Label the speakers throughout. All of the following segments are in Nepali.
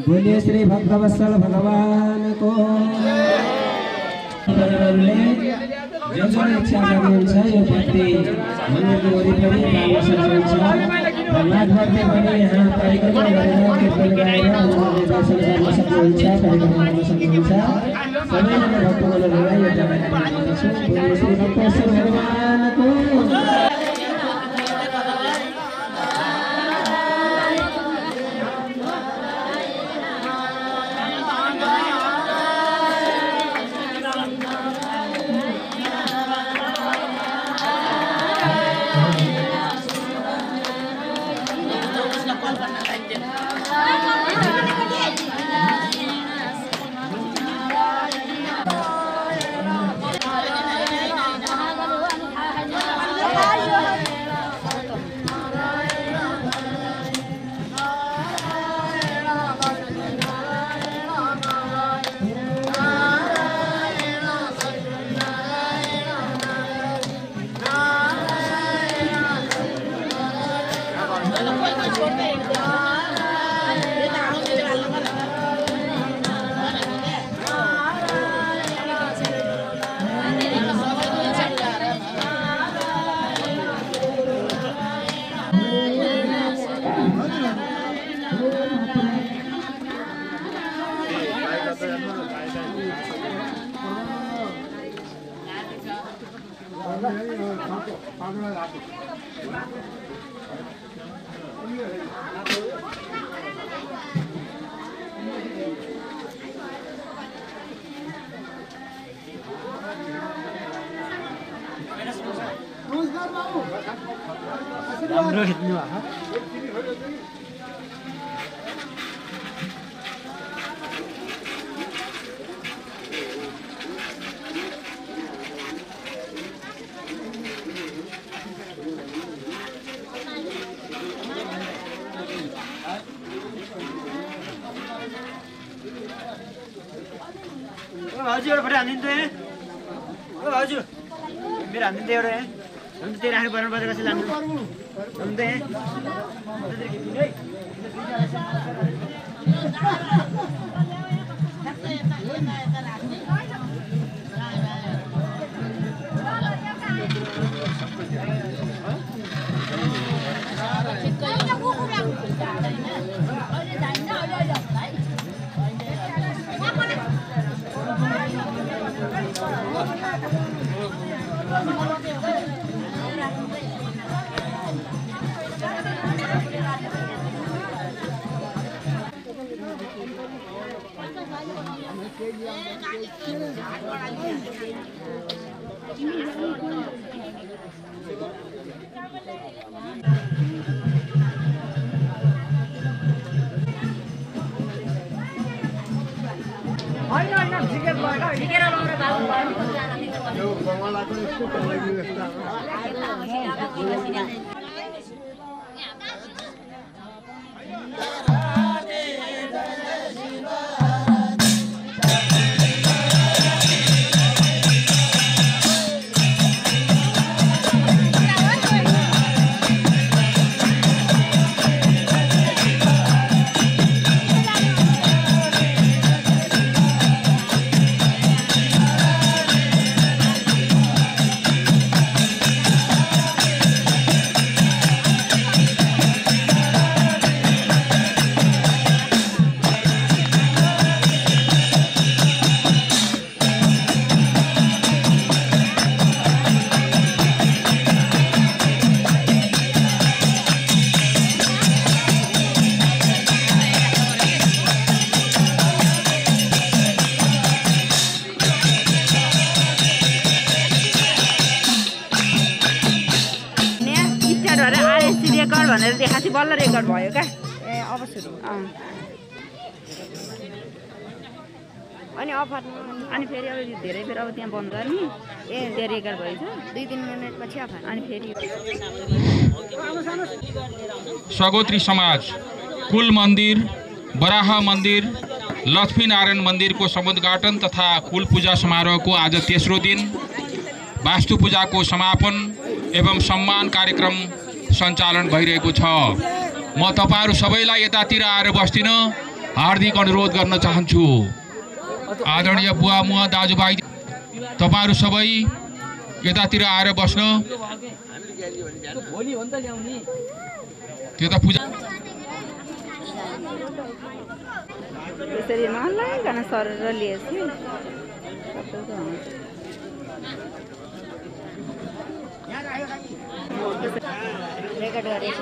Speaker 1: बोलिए श्री भक्तवत्सल भगवान को जो इच्छा गर्नुहुन्छ यो पत्ती मन्दिरको वरिपरि बाल्न सक्नुहुन्छ धन्यवाद गर्दै पनि यहाँ परिक्रमा गरेर कीर्तन गाएर उहाँले दर्शन गर्न सक्नुहुन्छ परिक्रमा गर्न सक्नुहुन्छ सबैजना भक्तजनहरूलाई यो जानकारी दिन्छु बोलिए श्री भक्तवत्सल भगवानको राम्रो खिच्नु भएको
Speaker 2: भाउजू एउटा फटा हानिदिनु त ओ भाउजू मेरो हानिदिनु एउटा हम तेरा है बरन बजा कैसे लाने हम दे भनेर देखाछि बल्ल रेकर्ड भयो का ए अब सुरु
Speaker 3: अनि अफर अनि फेरि अब धेरै बेर अब त्यहाँ बन्द गर्ने त्यहाँ रेकर्ड भएछ 2-3 मिनेटपछि अफर अनि फेरि
Speaker 4: सगोत्री समाज कुल मन्दिर बराह मन्दिर लक्ष्मीनारायण मन्दिरको समुद्घाटन तथा कुल पूजा समारोहको आज तेस्रो दिन वास्तु पूजाको समापन एवं सम्मान कार्यक्रम सञ्चालन भइरहेको छ। म तपाईहरु सबैलाई यतातिर आएर बस्दिन हार्दिक अनुरोध गर्न चाहन्छु। आदरणीय बुवा मुवा दाजुभाइ तपाईहरु सबै यतातिर आएर बस्न त्यो त पूजा
Speaker 3: त्यसरी नलाइकन सरेर लिएछु रेकर्ड गरेछ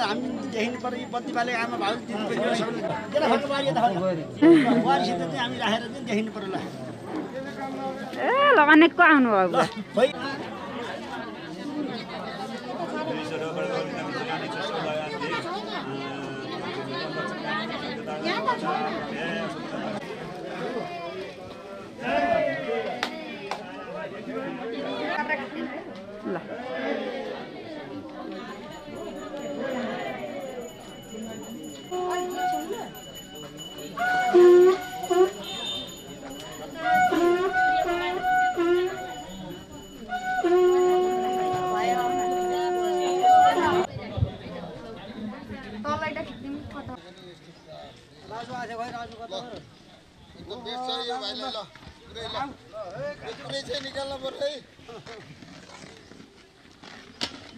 Speaker 2: हामी देखिनु पर्यो बत्ती बाले आमा भाउ दिनु पर्यो सबैले केटा भएको बारी त वारीसित चाहिँ हामी राखेर चाहिँ देखिनु पर्यो ल
Speaker 3: ए ल अनेकको आउनु भयो ल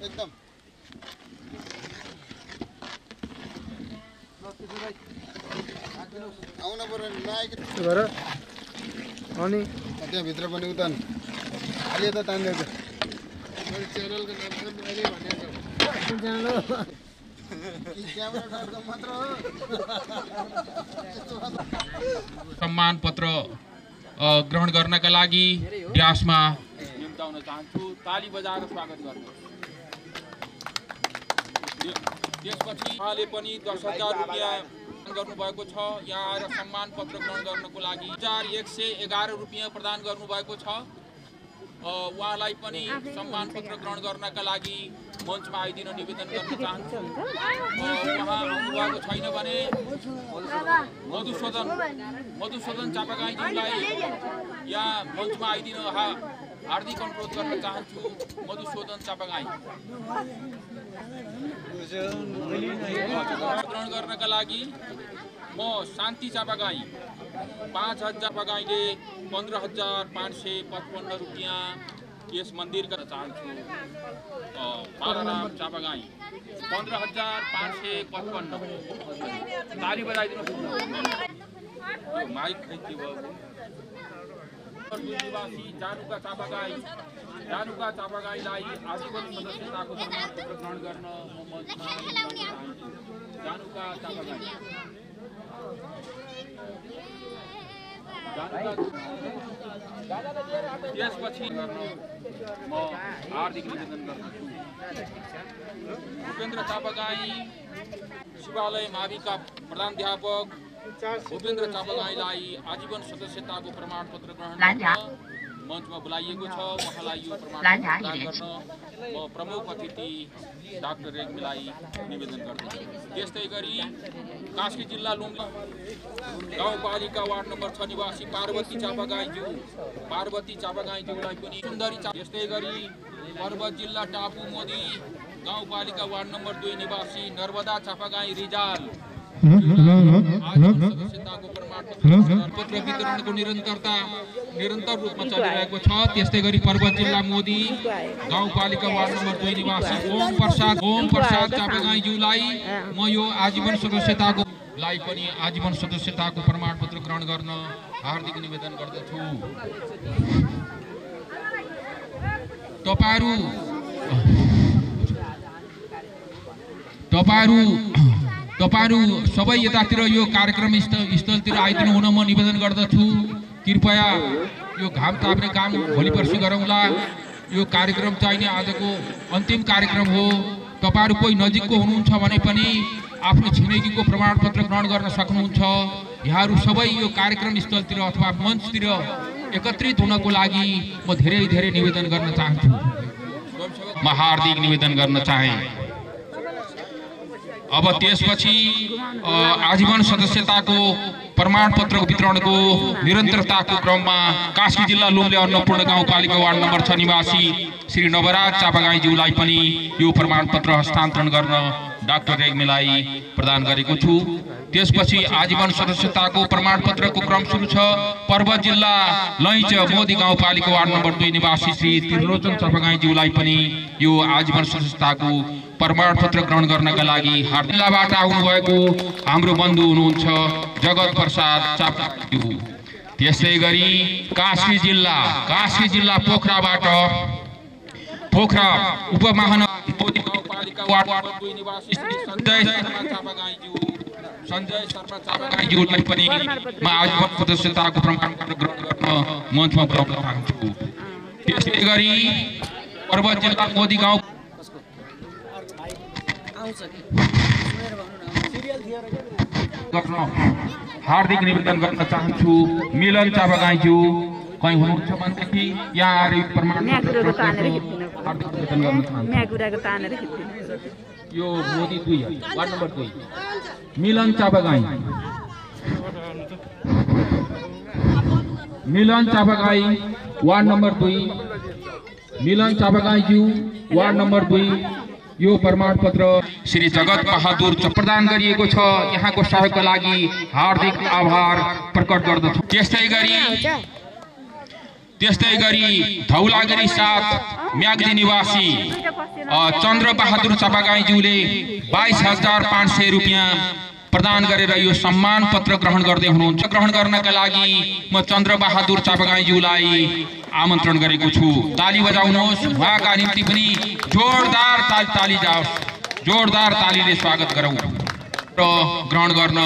Speaker 5: एकदम आउन पर्यो अनि त्यहाँभित्र पनि उता अहिले त तान्दिएको च्यानलको नाम मात्र
Speaker 4: सम्मान पत्र ग्रहण गर्नका लागि ड्यासमा निम्ताउन चाहन्छु। ताली बजाएर स्वागत गर्नु। त्यसपछि उहाँले पनि 10,000 रुपियाँ गर्नुभएको छ। यहाँ आएर सम्मान पत्र ग्रहण गर्नको लागि 1,111 रुपियाँ प्रदान गर्नुभएको छ। उहाँलाई पनि सम्मान पत्र ग्रहण गर्नका लागि मञ्चमा आइदिन निवेदन गर्न चाहन्छु। उहाँ आउनुभएको छैन भने मधुसूदन चापागाईज्यूलाई यहाँ मञ्चमा आइदिन हार्दिक अनुरोध गर्न चाहन्छु। मधुसूदन चापागाई ग्रहण गर्नका लागि म शान्ति चापागाई 5,000 चापागाईले 15,555 रुपियाँ यस मन्दिर गर्न चाहन्छु। बालाराम चापागाई 15,555 ताली बजाइदिनु। माइक खैती भयो। निवासी जानुका चापागाईलाई आजीवन सदस्यताको प्रमाणपत्र ग्रहण गर्न म मञ्चमा चाहन्छु। जानुका चापागाई त्यसपछि म हार्दिक निवेदन गर्दछु। भूपेन्द्र चापागाई शिवालय माविका प्रधानाध्यापक भूपेन्द्र चापागाईलाई आजीवन सदस्यताको प्रमाणपत्र ग्रहण गर्न मञ्चमा बोलाइएको छ। उहाँलाई यो प्रमाणपत्र प्रदान गर्न म प्रमुख अतिथि डाक्टर रेग्मीलाई निवेदन गर्दछु। त्यस्तै गरी कास्की जिल्ला लुम्बिनी गाउँपालिका वार्ड नम्बर 6 निवासी पार्वती चापागाईज्यूलाई पनि सुन्दरी। त्यस्तै गरी पर्वत जिल्ला टापु मोदी गाउँपालिका वार्ड नम्बर 2 निवासी नर्मदा चापागाई रिजाल सदस्यताको प्रमाणपत्र वितरणको निरन्तर रूपमा चलिरहेको छ। त्यस्तै गरी पर्वत जिल्ला मोदी गाउँपालिका वार्ड नम्बर 2 निवासी ओम प्रसाद चापागाईज्यूलाई म यो आजीवन सदस्यताको प्रमाणपत्र ग्रहण गर्न हार्दिक निवेदन गर्दछु। तपाईहरु सबै यतातिर यो कार्यक्रम स्थलतिर आइदिनु हुन म निवेदन गर्दछु। कृपया यो घाम ताप्ने काम भोलि पर्सि गरौँला। यो कार्यक्रम चाहिँ नि आजको अन्तिम कार्यक्रम हो। तपाईहरु कोही नजिकको हुनुहुन्छ भने पनि आफ्नो छिमेकीको प्रमाणपत्र ग्रहण गर्न सक्नुहुन्छ। यहाँहरु सबै यो कार्यक्रम स्थलतिर अथवा मञ्चतिर एकत्रित हुनको लागि म धेरै धेरै निवेदन गर्न चाहन्छु। म हार्दिक निवेदन गर्न चाहे। अब त्यसपछि आजीवन सदस्यताको प्रमाणपत्र वितरणको निरन्तरताको क्रममा कास्की जिल्ला लुम्ले अन्नपूर्ण गाउँपालिका वार्ड नम्बर 6 निवासी श्री नवराज चापागाईज्यूलाई पनि यो प्रमाणपत्र हस्तान्तरण गर्न डाक्टर रेग्मीलाई प्रदान गरेको छु। त्यसपछि आजीवन सदस्यताको प्रमाणपत्रको क्रम सुरु छ। पर्वत जिल्ला लैंच मोदी गाउँपालिका वार्ड नम्बर 2 निवासी श्री त्रिलोचन चापागाईज्यूलाई पनि यो आजीवन सदस्यताको प्रमाणपत्र ग्रहण गर्नका लागि जिल्लाबाट आउनुभएको हाम्रो बन्धु हुनुहुन्छ जगत प्रसाद चापागाईज्यू। त्यसै गरी कास्की जिल्ला पोखराबाट पोखरा उपमहानगरपालिका वार्ड नम्बर 2 निवासी श्री संजय शर्मा चापागाईज्यूलाई पनि म आजीवन सदस्यताको प्रमाणपत्र ग्रहण गर्न मञ्चमा बोलाउन चाहन्छु। त्यसै गरी पर्वत जिल्ला मोदी गाउँ हार्दिक निवेदन गर्न चाहन्छु। मिलन चापागाईज्यू कहीं हुनुहुन्छ भनेदेखि यहाँ आएर प्रमाणपत्र हार्दिक निवेदन गर्न चाहन्छु। यो मोदी 2 वार्ड नम्बर 2 मिलन चापागाई वार्ड नम्बर 2 मिलन चापागाईज्यू वार्ड नम्बर 2 यो प्रमाणपत्र श्री जगत बहादुर प्रदान गरिएको छ। यहाँको सहयोगका लागि हार्दिक आभार प्रकट गर्दछु। त्यस्तै गरी धौलागिरी 7 म्याग्दी निवासी चन्द्र बहादुर चापागाईज्यूले 22,500 रुपैयाँ प्रदान गरेर यो सम्मान पत्र ग्रहण गर्दै हुनुहुन्छ। ग्रहण गर्नका लागि म चन्द्र बहादुर चापागाईज्यूलाई आमन्त्रण गरेको छु। ताली बजाउनुहोस्। उहाँका निम्ति पनि जोरदार ताली जाओस्। जोरदार तालीले स्वागत गरौँ र ग्रहण गर्न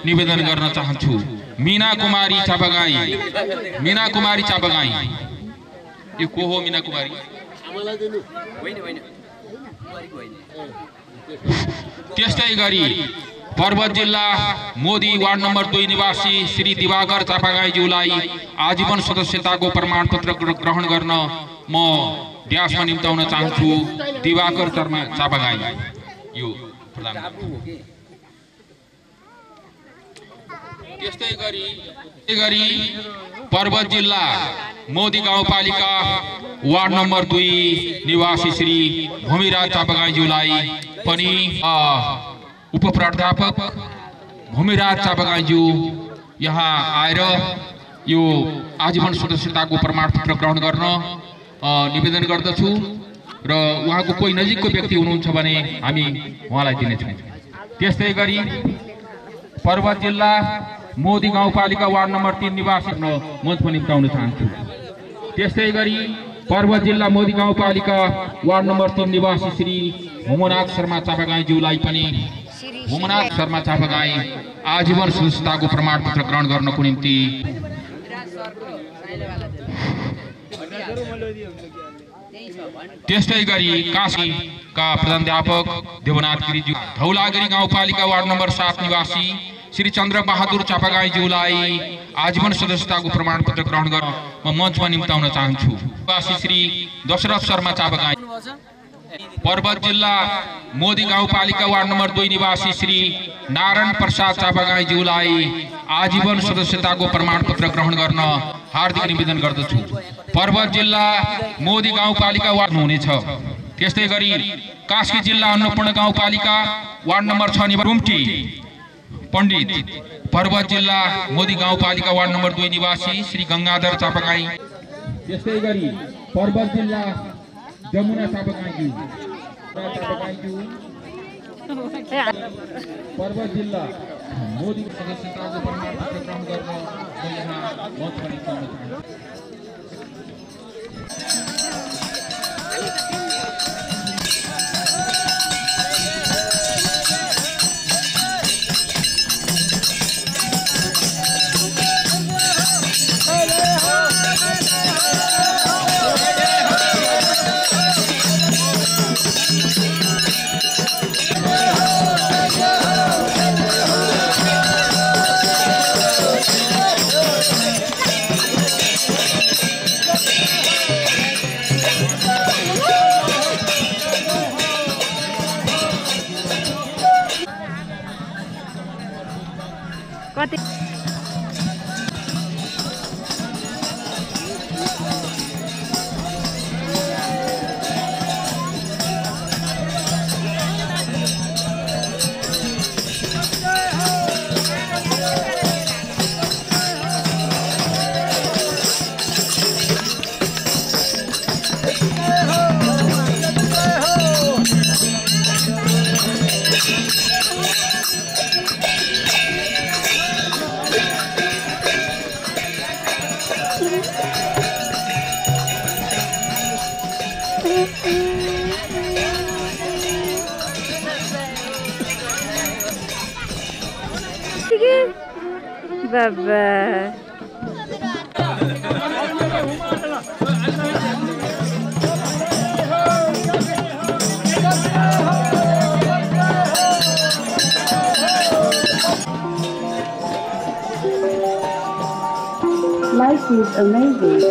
Speaker 4: निवेदन गर्न चाहन्छु। मीना कुमारी चापागाई यो को हो? मीना कुमारी त्यस्तै गरी पर्वत जिल्ला मोदी वार्ड नम्बर 2 निवासी श्री दिवाकर चापागाईज्यूलाई आजीवन सदस्यताको प्रमाणपत्र ग्रहण गर्न म ड्यासमा निम्ताउन चाहन्छु। दिवाकर चापागाई यो प्रदान गर्छु। त्यस्तै गरी पर्वत जिल्ला मोदी गाउँपालिका वार्ड नम्बर 2 निवासी श्री भूमिराज चापागाईज्यूलाई पनि उपप्राध्यापक भूमिराज चापागाईज्यू यहाँ आएर यो आजीवन सदस्यताको प्रमाणपत्र ग्रहण गर्न निवेदन गर्दछु र उहाँको कोही नजिकको व्यक्ति हुनुहुन्छ भने हामी उहाँलाई दिनेछौँ। त्यस्तै गरी पर्वत जिल्ला मोदी गाउँपालिका वार्ड नम्बर 3 निवासी मञ्चमा निम्ताउन चाहन्छु। त्यस्तै गरी पर्वत जिल्ला मोदी गाउँपालिका वार्ड नम्बर 3 निवासी श्री होमनाथ शर्मा चापागाईज्यूलाई पनि होमनाथ शर्मा चापागाई आजीवन सदस्यताको प्रमाणपत्र ग्रहण गर्नको निम्ति त्यस्तै गरी कास्कीका प्रधानाध्यापक देवनाथ गिरिज्यू धौलागिरी गाउँपालिका वार्ड नम्बर 7 निवासी श्री चन्द्र बहादुर चापागाईज्यूलाई आजीवन सदस्यताको प्रमाणपत्र ग्रहण गर्न म मञ्चमा निम्ताउन चाहन्छु। निवासी श्री दशरथ शर्मा चापागाई पर्वत जिल्ला मोदी गाउँपालिका वार्ड नम्बर 2 निवासी श्री नारायण प्रसाद चापागाईज्यूलाई आजीवन सदस्यताको प्रमाणपत्र ग्रहण गर्न हार्दिक निवेदन गर्दछु। पर्वत जिल्ला मोदी गाउँपालिका वार्ड हुनेछ। त्यस्तै गरी कास्की जिल्ला अन्नपूर्ण गाउँपालिका वार्ड नम्बर 6 निवासी रुम्टी पण्डित पर्वत जिल्ला मोदी गाउँपालिका वार्ड नम्बर 2 निवासी श्री गंगाधर चापागाई। त्यस्तै गरी पर्वत जिल्ला जमुना चापागाईज्यू पर्वत जिल्ला मोदी सदस्यताको प्रमाणपत्र ग्रहण गर्न यहाँ मञ्चमा निम्ताउन चाहन्छु।
Speaker 3: कति बाबा
Speaker 6: Life is amazing.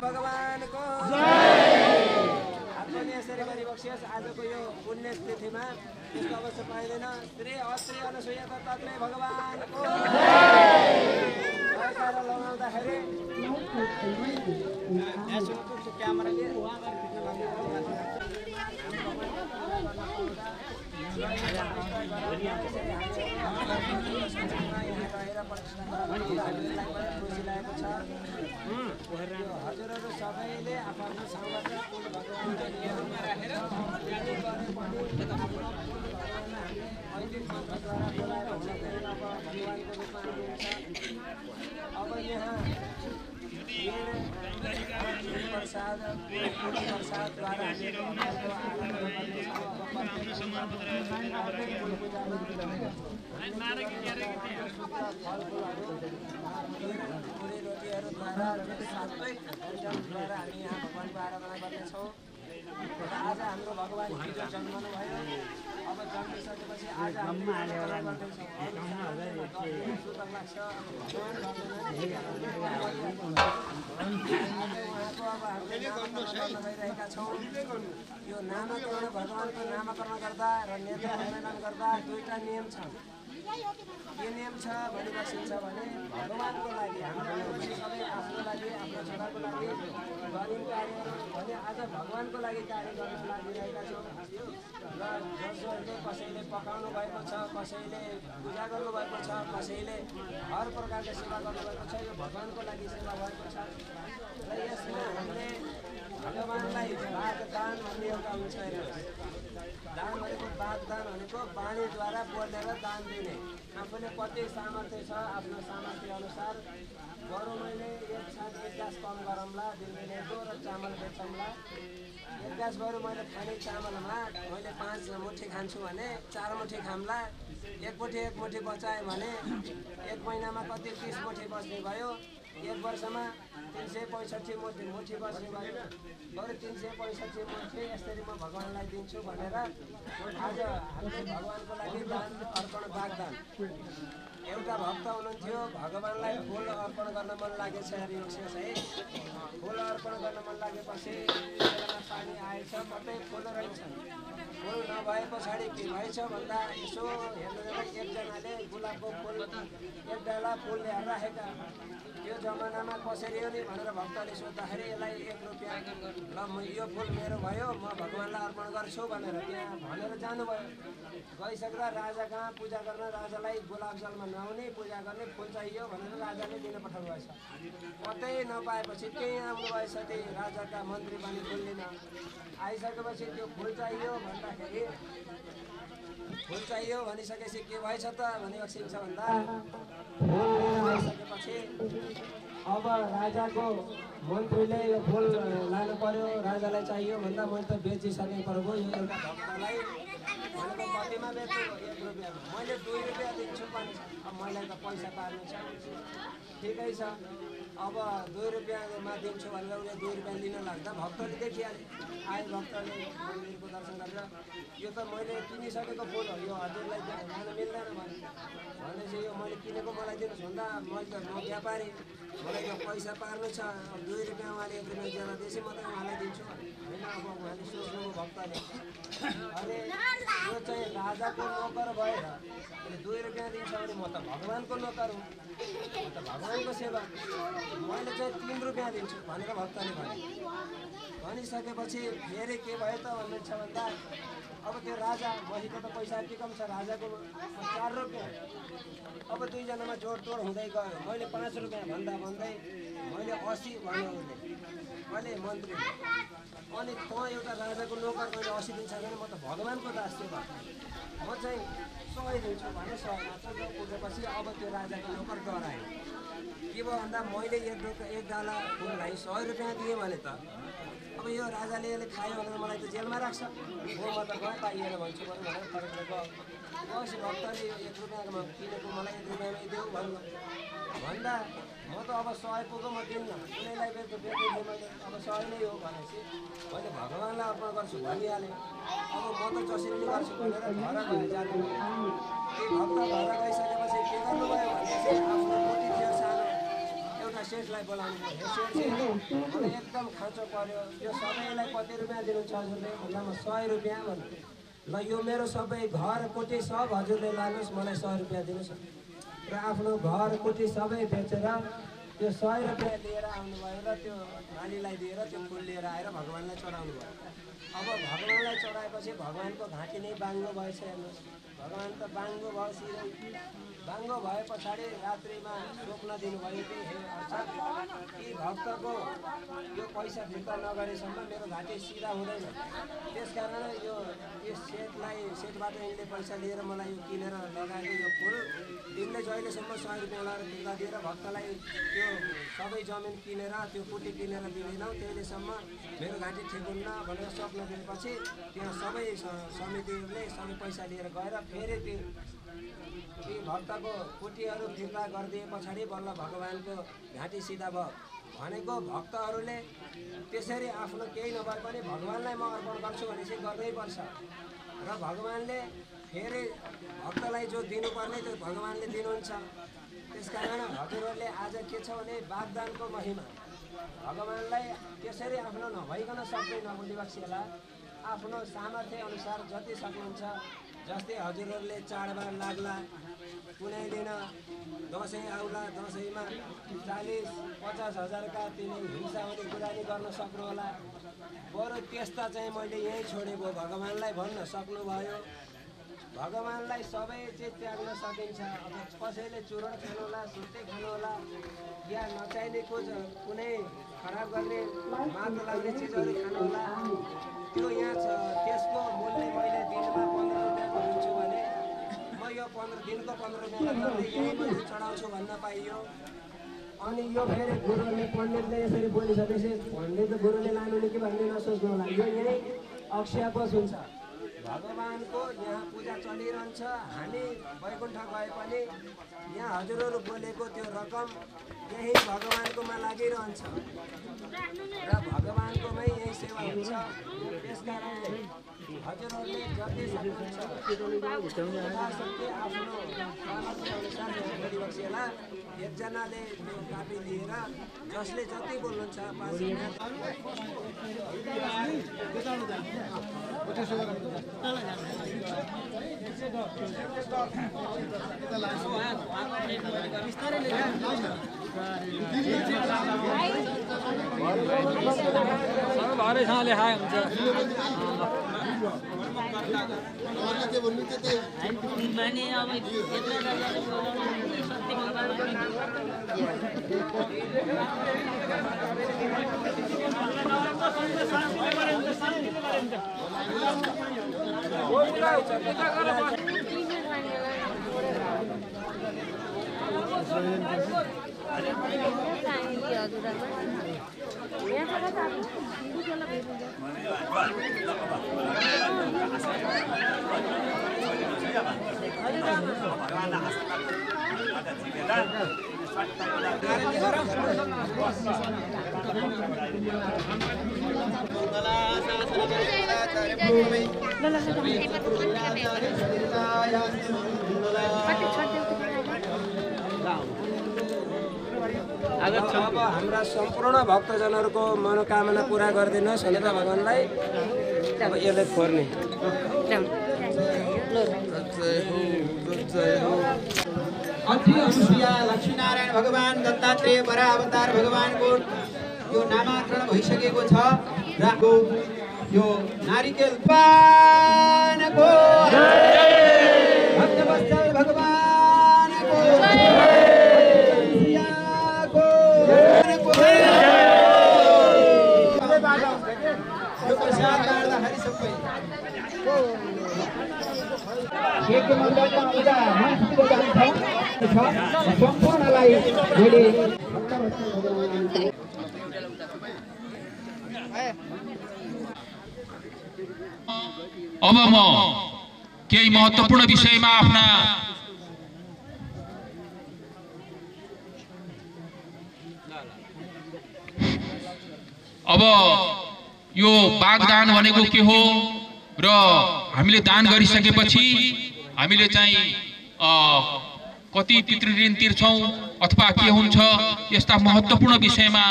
Speaker 2: भगवानको आत्मनीय यसरी गरिबक्सियोस्। आजको यो पुण्य तिथिमा यस्तो अवसर पाइँदैन। श्री अत्रि अनुसुया दत्तात्रेय भगवानको जयकारा लगाउँदाखेरि क्यामेराले हजुरहरू सबैले आफ्नो ठाउँबाट भगवानको नियममा राखेर ऐतिक मन्त्रद्वारा बोलाएर हुँदाखेरि अब भगवानको रूपमा आउनुहुन्छ। अब यहाँ प्रसादद्वारा सात्विकद्वारा हामी यहाँ भगवानको आराधना गर्नेछौँ। आज हाम्रो भगवान हिजो जन्मनु भयो। अब जन्मिसकेपछि आज हामी आराधना गर्दैछौँ। लाग्छ भइरहेका छौँ। यो नामकरण भगवानको नामकरण गर्दा र नेत्र सम्मेलन गर्दा दुईटा नियम छ। के नियम छ भने बसिन्छ भने भगवानको लागि हाम्रो सबै आफ्नो लागि आफ्नो छोराको लागि गरिने कार्यहरू भने आज भगवानको लागि कार्य गर्न लागिरहेका छौँ र जसले कसैले पकाउनु भएको छ, कसैले पूजा गर्नुभएको छ, कसैले हर प्रकारको सेवा गर्नुभएको छ, यो भगवानको लागि सेवा भएको छ र यसमा हामीले भगवानलाई वागदान भन्ने एउटा हुन्छ। दान भनेको वागदान भनेको वाणीद्वारा बोलेर दान दिने। आफूले कति सामर्थ्य छ आफ्नो सामर्थ्य अनुसार बरु मैले एक छाक एक गाँस कम गरौँला दिनको र चामल बेचौँला, एक गाँस बरु मैले खाने चामलमा मैले 5 मुठी खान्छु भने 4 मुठी खाम्ला, एक मुठी बचाएँ भने एक महिनामा कति 30 मुठी बस्ने भयो, एक वर्षमा 365 मुठी बस्ने भयो, बरु 365 मुठी यसरी म भगवानलाई दिन्छु भनेर आज हामीले भगवानको लागि दान अर्पण वागदान। एउटा भक्त हुनुहुन्थ्यो, भगवानलाई फुल अर्पण गर्न मन लागेछ अरे विशेष है, फुल अर्पण गर्न मन लागेपछि बेलामा पानी आएछ, कतै फुल रहेछ, फुल नभए पछाडि के भएछ भन्दा यसो हेर्नु जाँदा एकजनाले गुलाबको फुल एक डाला फुल ल्याएर राखेका। त्यो जमानामा कसरी हो नि भनेर भक्तले सोद्धाखेरि यसलाई 1 रुपियाँ ल यो फुल मेरो भयो म भगवानलाई अर्पण गर्छु भनेर त्यहाँ भनेर जानुभयो। गइसक्दा राजा कहाँ पूजा गर्न, राजालाई गुलाब जलमा नआउने पूजा गर्ने फुल चाहियो भनेर राजाले दिन पठाउनु भएछ। कतै नपाएपछि त्यहीँ आउनुभएछ त्यही राजाका मन्त्री पनि फुल लिन आइसकेपछि त्यो फुल चाहियो भन्दाखेरि फुल चाहियो भनिसकेपछि के भएछ त भनेपछि छ भन्दा फुल लिन आइसकेपछि अब राजाको मन्त्रीले यो फुल लानु पर्यो, राजालाई चाहियो भन्दा मैले त बेचिसकेँ प्रभु, यो एउटा भक्तलाई भनेको कतिमा बेच्छु 1 रुपियाँमा, मैले 2 रुपियाँ दिन्छु पनि, अब मलाई त पैसा पार्नु छ, ठिकै छ। अब 2 रुपियाँमा दिन्छु भनेर उसले 2 रुपियाँ लिन लाग्दा भक्तले देखिहाले, आए भक्तले मन्दिरको दर्शन गरेर यो त मैले किनिसकेको फुल हो, यो हजुरलाई लान मिल्दैन भनेपछि यो मैले किनेको मलाई दिनुहोस् भन्दा मैले त म व्यापारी, मलाई त पैसा पार्नु छ, 2 रुपियाँ उहाँले 1 रुपियाँ ज्यादा दिएपछि म त उहाँलाई दिन्छु होइन। अब उहाँले सोच्नुभयो भक्तले, अरे यो चाहिँ राजाको नोकर भएर 2 रुपियाँ दिन्छ भने म त भगवानको नोकर हुँ, म त भगवानको सेवा, मैले चाहिँ 3 रुपियाँ दिन्छु भनेर भक्तले भनिसकेपछि फेरि के भयो त भन्नुहुन्छ भन्दा अब त्यो राजा मसित त पैसा यति कम छ राजाको 4 रुपियाँ, अब दुईजनामा जोडतोड हुँदै गयो, मैले 5 रुपियाँ भन्दा भन्दै मैले 80 भन्यो उसले, मैले मन्त्री अनि त एउटा राजाको नोकर मैले 80 दिन्छ भने म त भगवानको दास सेवा म चाहिँ 100 दिन्छु भने 100 पुगेपछि अब त्यो राजाको नोकर डरायो। के भयो भन्दा मैले एक डाला फुललाई 100 रुपियाँ दिएँ भने त अब यो राजाले यसले खायो भनेर मलाई त जेलमा राख्छ, हो म त गएँ पाइएर भन्छु बरु भनेर फर्केर गएपछि भक्तले यो 1 रुपियाँमा किनेको मलाई 1 रुपियाँमै देऊ भन्दा म त अब 100 पुग्यो म दिन्न, कुनैलाई बेच्दिनँ मैले, अब 100 नै हो भनेपछि मैले भगवानलाई अर्पण गर्छु भनिहालेँ। अब म त जसरी नै गर्छु भनेर घर गए जानु। ती भक्त घर गइसकेपछि के गर्नुभयो भनेपछि आफ्नो कोठी थियो सानो एउटा सेठलाई बोलाउनु भयो, सेठ मलाई एकदम खाँचो पर्यो, यो सबैलाई कति रुपियाँ दिनुहुन्छ हजुरले भन्दा म 100 रुपियाँ भन्नु, ल यो मेरो सबै घर कोठी सब हजुरले लानुहोस् मलाई 100 रुपियाँ दिनुहोस् र आफ्नो घर कोठी सबै बेचेर त्यो 100 रुपियाँ लिएर आउनुभयो र त्यो मालीलाई दिएर त्यो फुल लिएर आएर भगवानलाई चढाउनु भयो। अब भगवानलाई चढाएपछि भगवानको घाँटी नै बाङ्गो भएछ हेर्नुहोस्, भगवान त बाङ्गो भयो, सिरै बाङ्गो भए पछाडि रात्रिमा स्वप्न दिनुभयो कि हे अर्थात् कि भक्तको यो पैसा फिर्ता नगरेसम्म मेरो घाँटी सिधा हुँदैन, त्यसकारण यो सेठबाट यिनले पैसा लिएर मलाई यो किनेर लगाएको यो फुल तिमीले जहिलेसम्म 100 रुपियाँ लगाएर फिर्ता दिएर भक्तलाई त्यो सबै जमिन किनेर त्यो कोठी किनेर दिँदैनौ त्यहिलेसम्म मेरो घाँटी ठिक हुन्न भनेर स्वप्न दिएपछि त्यहाँ सबै समितिहरूले सबै पैसा लिएर गएर फेरि ती भक्तको कोठीहरू फिर्ता गरिदिए पछाडि बल्ल भगवानको घाँटी सिधा भयो। भनेको भक्तहरूले त्यसरी आफ्नो केही नभए पनि भगवानलाई म अर्पण गर्छु भनेपछि गर्नैपर्छ र भगवानले फेरि भक्तलाई जो दिनुपर्ने त्यो भगवानले दिनुहुन्छ। त्यसकारण हजुरहरूले आज के छ भने वागदानको महिमा भगवानलाई त्यसरी आफ्नो नभइकन सक्दैन बुझिबक्सिएला, आफ्नो सामर्थ्य अनुसार जति सक्नुहुन्छ, जस्तै हजुरहरूले चाडबाड लाग्ला कुनै दिन दसैँ आउला, दसैँमा 40-50 हजारका तिनी हिंसा हुने कुरा नि गर्न सक्नु होला। बरु त्यस्ता चाहिँ मैले यहीँ छोडेको भगवान्लाई भन्न सक्नुभयो। भगवान्लाई सबै चिज त्याग्न सकिन्छ। अब कसैले चुरोट खानुहोला, सुत्तै खानुहोला, या नचाहिने कुनै खराब गर्ने माटो लाग्ने चिजहरू खानुहोला, त्यो यहाँ छ। त्यसको मूल्य मैले दिनमा 15 रुपियाँको दिन्छु भने म यो 15 दिनको 15 रुपियाँ गर्दै यही मैले चढाउँछु भन्न पाइयो। अनि यो फेरि गुरुले पण्डितले यसरी बोलिसकेपछि पण्डित गुरुले लानु नि कि भन्ने नसोच्नु होला। यो यही अक्षयकोष हुन्छ। भगवानको यहाँ पूजा चलिरहन्छ। हामी वैकुण्ठ गए पनि यहाँ हजुरहरू बोलेको त्यो रकम यही भगवानकोमा लागिरहन्छ र भगवानकोमै यही सेवा हुन्छ। त्यस कारणले हजुरहरूले जति सक्नुहुन्छ यथाशक्ति आफ्नो सामर्थ्य अनुसार गरिबक्सेला। एकजनाले त्यो कापी लिएर जसले जति बोल्नुहुन्छ 5 मिनट
Speaker 7: भरेसँग लेखाए हुन्छ।
Speaker 2: अब हाम्रा सम्पूर्ण भक्तजनहरूको मनोकामना पुरा गरिदिनुहोस् भनेर भगवानलाई अब यसले खोर्ने
Speaker 8: अति अनुसुया लक्ष्मीनारायण भगवान दत्तात्रेय बरा अवतार भगवानको यो नामाकरण भइसकेको छ र यो नारिकेल पानको भक्तवत्सल भगवानको यो प्रसाद बाँड्दाखेरि सबै सम्पूर्णलाई
Speaker 4: अब म केही महत्त्वपूर्ण विषयमा आफ्ना अब यो बागदान भनेको के हो र हामीले दान गरिसकेपछि हामीले चाहिँ कति पितृऋण तिर्छौं अथवा के हुन्छ यस्ता महत्त्वपूर्ण विषयमा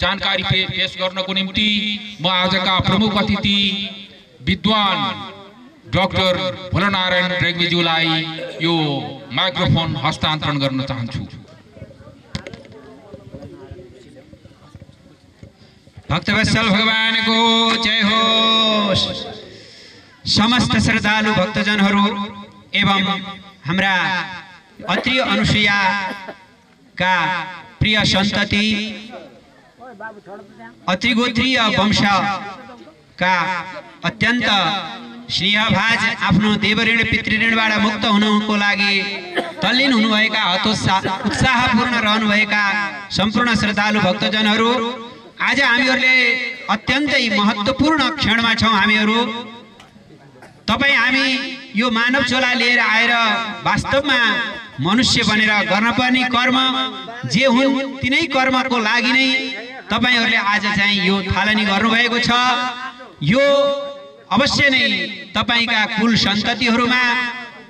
Speaker 4: जानकारी पेश गर्नको निम्ति म आजका प्रमुख अतिथि विद्वान डाक्टर भोलानारायण रेग्मीज्यूलाई यो माइक्रोफोन हस्तान्तरण गर्न चाहन्छु।
Speaker 8: भक्तवत्सल भगवानको जय होस्। समस्त श्रद्धालु भक्तजनहरू एवं हाम्रा अत्रि अनुसुयाका प्रिय सन्तति अत्रिगोत्रीय वंशका अत्यन्त स्नेहभाज आफ्नो देवऋण पितृऋणबाट मुक्त हुनुको लागि तल्लीन हुनुभएका उत्साहपूर्ण रहनुभएका सम्पूर्ण श्रद्धालु भक्तजनहरू आज हामीहरूले अत्यन्तै महत्त्वपूर्ण क्षणमा छौं। हामीहरू तपाई हामी यो मानव चोला लिएर आएर वास्तवमा मनुष्य बनेर गर्नुपर्ने कर्म जे हुन् तिनै कर्मको लागि नै तपाईहरुले आज चाहिँ यो थालनी गर्नुभएको छ। यो अवश्य नै तपाईका कुल सन्ततिहरुमा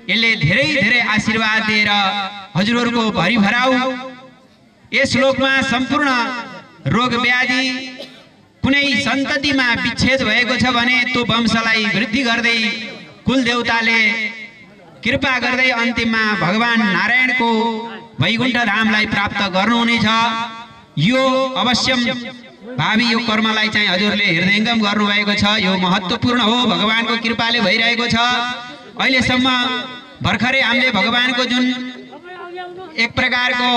Speaker 8: यसले धेरै धेरै आशीर्वाद दिएर हजुरहरुको भरिभराउ यस लोकमा सम्पूर्ण रोग व्याधि कुनै सन्ततिमा विच्छेद भएको छ भने त्यो वंशलाई वृद्धि गर्दै कुल देवताले कृपा गर्दै अन्तिममा भगवान नारायणको वैकुण्ठ धामलाई प्राप्त गर्नुहुनेछ। यो अवश्यम भावी यो कर्मलाई चाहिँ हजुरले हृदयङ्गम गर्नुभएको छ। यो महत्त्वपूर्ण हो, भगवानको कृपाले भइरहेको छ। अहिलेसम्म भर्खरै हामीले भगवानको जुन एक प्रकारको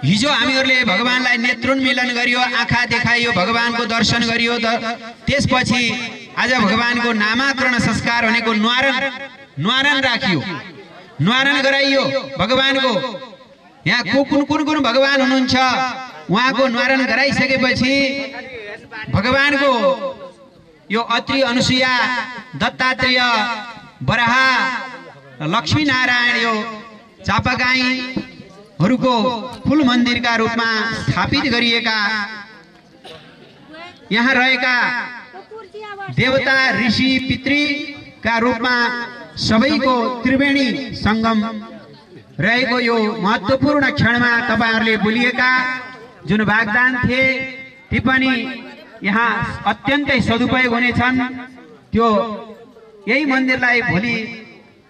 Speaker 8: हिजो हामीहरूले भगवानलाई नेत्रोन्मिलन गरियो, आँखा देखाइयो, भगवानको दर्शन गरियो। त्यसपछि आज भगवानको नामाकरण संस्कार भनेको न्वारन राखियो, न्वारन गराइयो भगवानको। यहाँ कुन कुन भगवान हुनुहुन्छ उहाँको न्वारन गराइसकेपछि भगवानको यो अत्रि, अनुसुया, दत्तात्रेय, बराहा, लक्ष्मी नारायण यो चापागाईहरूको कुल मन्दिरका रूपमा स्थापित गरिएका यहाँ रहेका देवता ऋषि पितृका रूपमा सबैको त्रिवेणी संगम रहेको यो महत्त्वपूर्ण क्षणमा तपाईहरुले बोलिएका जुन वाग्दान थिए ती पनि यहाँ अत्यन्तै सदुपयोग हुनेछन्। त्यो यही मन्दिरलाई भोलि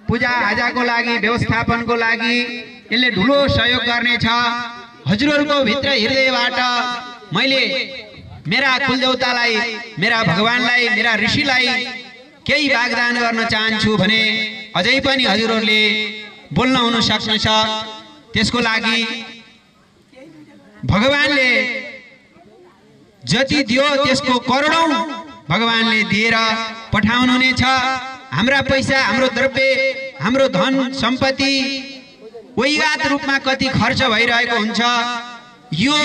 Speaker 8: पूजा आजाको लागि, व्यवस्थापनको लागि यसले ठुलो सहयोग गर्नेछ। हजुरहरूको भित्र हृदयबाट मैले मेरा कुलदेवतालाई, मेरा भगवानलाई, मेरा ऋषिलाई केही वाग्दान गर्न चाहन्छु भने अझै पनि हजुरहरूले बोल्न हुन सक्नेछ। त्यसको लागि भगवानले जति दियो त्यसको करोडौं भगवानले दिएर पठाउनुहुनेछ। हाम्रा पैसा, हाम्रो द्रव्य, हाम्रो धन सम्पत्ति वैगात रूपमा कति खर्च भइरहेको हुन्छ, यो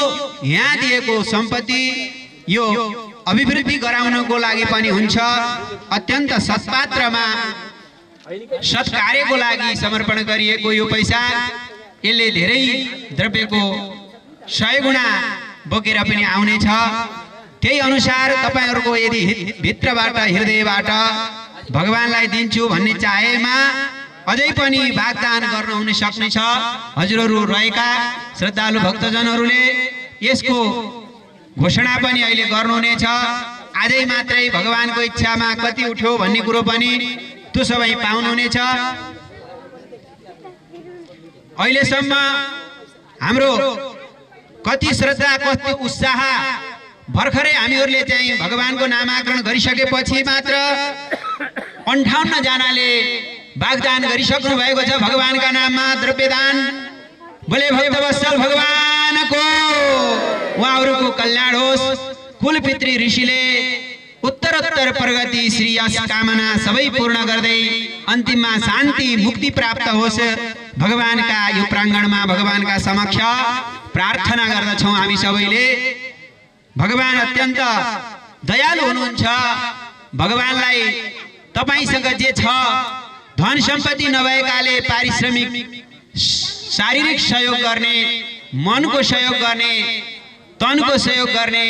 Speaker 8: यहाँ दिएको सम्पत्ति यो अभिवृद्धि गराउनको लागि पनि हुन्छ। अत्यन्त सत्पात्रमा सत्कार्यको लागि समर्पण गरिएको यो पैसा यसले धेरै द्रव्यको 100 गुणा बोकेर पनि आउनेछ। त्यही अनुसार तपाईहरुको यदि भित्रबाट हृदयबाट भगवानलाई दिन्छु भन्ने चाहेमा अझै पनि वाग्दान गर्न हुन सक्नेछ। हजुरहरू रहेका श्रद्धालु भक्तजनहरूले यसको घोषणा पनि अहिले गर्नुहुनेछ। आजै मात्रै भगवानको इच्छामा कति उठ्यो भन्ने कुरो पनि त्यो सबै पाउनुहुनेछ। अहिलेसम्म हाम्रो कति श्रद्धा, कति उत्साह, भर्खरै हामीहरूले चाहिँ भगवानको नामाकरण गरिसकेपछि मात्र 58 जनाले वाग्दान गरिसक्नु भएको छ भगवानका नाममा द्रव्यदान। बोले भक्तवत्सल भगवानको उहाँहरूको कल्याण होस्। कुल पितृ ऋषिले उत्तरोत्तर प्रगति, श्रेयस कामना सबै पूर्ण गर्दै अन्तिममा शान्ति मुक्ति प्राप्त होस्। भगवानका यो प्राङ्गणमा भगवानका समक्ष प्रार्थना गर्दछौँ हामी सबैले। भगवान अत्यन्त दयालु हुनुहुन्छ। भगवानलाई तपाईसँग जे छ, धन सम्पत्ति नभएकाले पारिश्रमिक शारीरिक सहयोग गर्ने, मनको सहयोग गर्ने, तनको सहयोग गर्ने,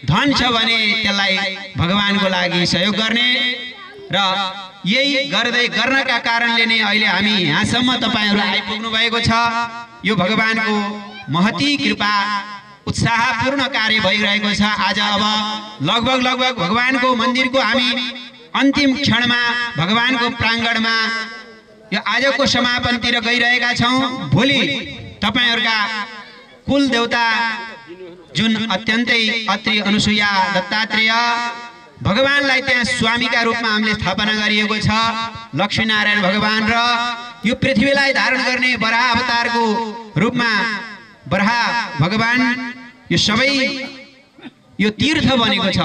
Speaker 8: धन छ भने त्यसलाई भगवानको लागि सहयोग गर्ने र यही गर्नका कारणले नै अहिले हामी यहाँसम्म तपाईहरु आइपुग्नु भएको छ। यो भगवानको महती कृपा, उत्साहपूर्ण कार्य भइरहेको छ। आज अब लगभग भगवानको मन्दिरको हामी अन्तिम क्षणमा भगवानको प्राङ्गणमा यो आजको समापनतिर गइरहेका छौं। भोलि तपाईहरुका कुल देवता जुन अत्यन्तै अत्रि, अनुसुया, दत्तात्रेय भगवानलाई त्यहाँ स्वामीका रूपमा हामीले स्थापना गरिएको छ। लक्ष्मीनारायण भगवान र यो पृथ्वीलाई धारण गर्ने बराह अवतारको रूपमा बराह भगवान, यो सबै यो तीर्थ बनेको छ,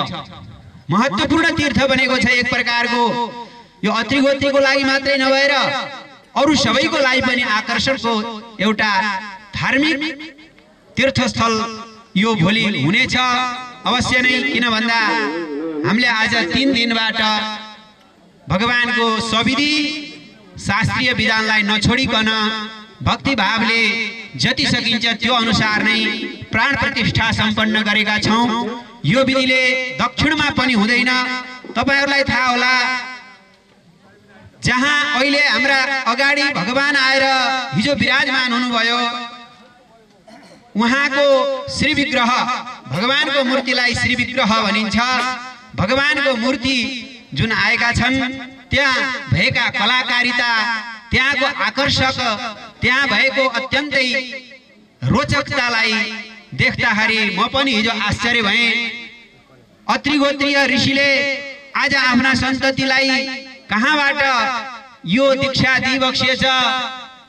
Speaker 8: महत्त्वपूर्ण तीर्थ बनेको छ। एक प्रकारको यो अत्रि गोत्रीको लागि मात्रै नभएर अरु सबैको लागि पनि आकर्षणको एउटा धार्मिक तीर्थस्थल यो भोलि हुनेछ अवश्य नै। किन भन्दा हामीले आज 3 दिनबाट भगवानको सविधि शास्त्रीय विधानलाई नछोडिकन भक्ति भावले जति सकिन्छ त्यो अनुसार नै प्राण प्रतिष्ठा सम्पन्न गरेका छौं। यो विधिले दक्षिणमा पनि हुँदैन। तपाईहरुलाई थाहा होला, जहाँ अहिले हाम्रा अगाडि भगवान आएर हिजो विराजमान हुनुभयो, उहाँको श्री विग्रह, भगवानको मूर्तिलाई श्री विग्रह भनिन्छ। भगवानको मूर्ति जुन आएका छन् त्यहाँ भएका कलाकारिता, त्यहाँको आकर्षक, त्यहाँ भएको अत्यन्तै रोचकतालाई देख्दाखेरि म पनि हिजो आश्चर्य भएँ। अत्रिगोत्रीय ऋषिले आज आफ्ना सन्ततिलाई कहाँबाट यो दीक्षा दिइबक्सेछ,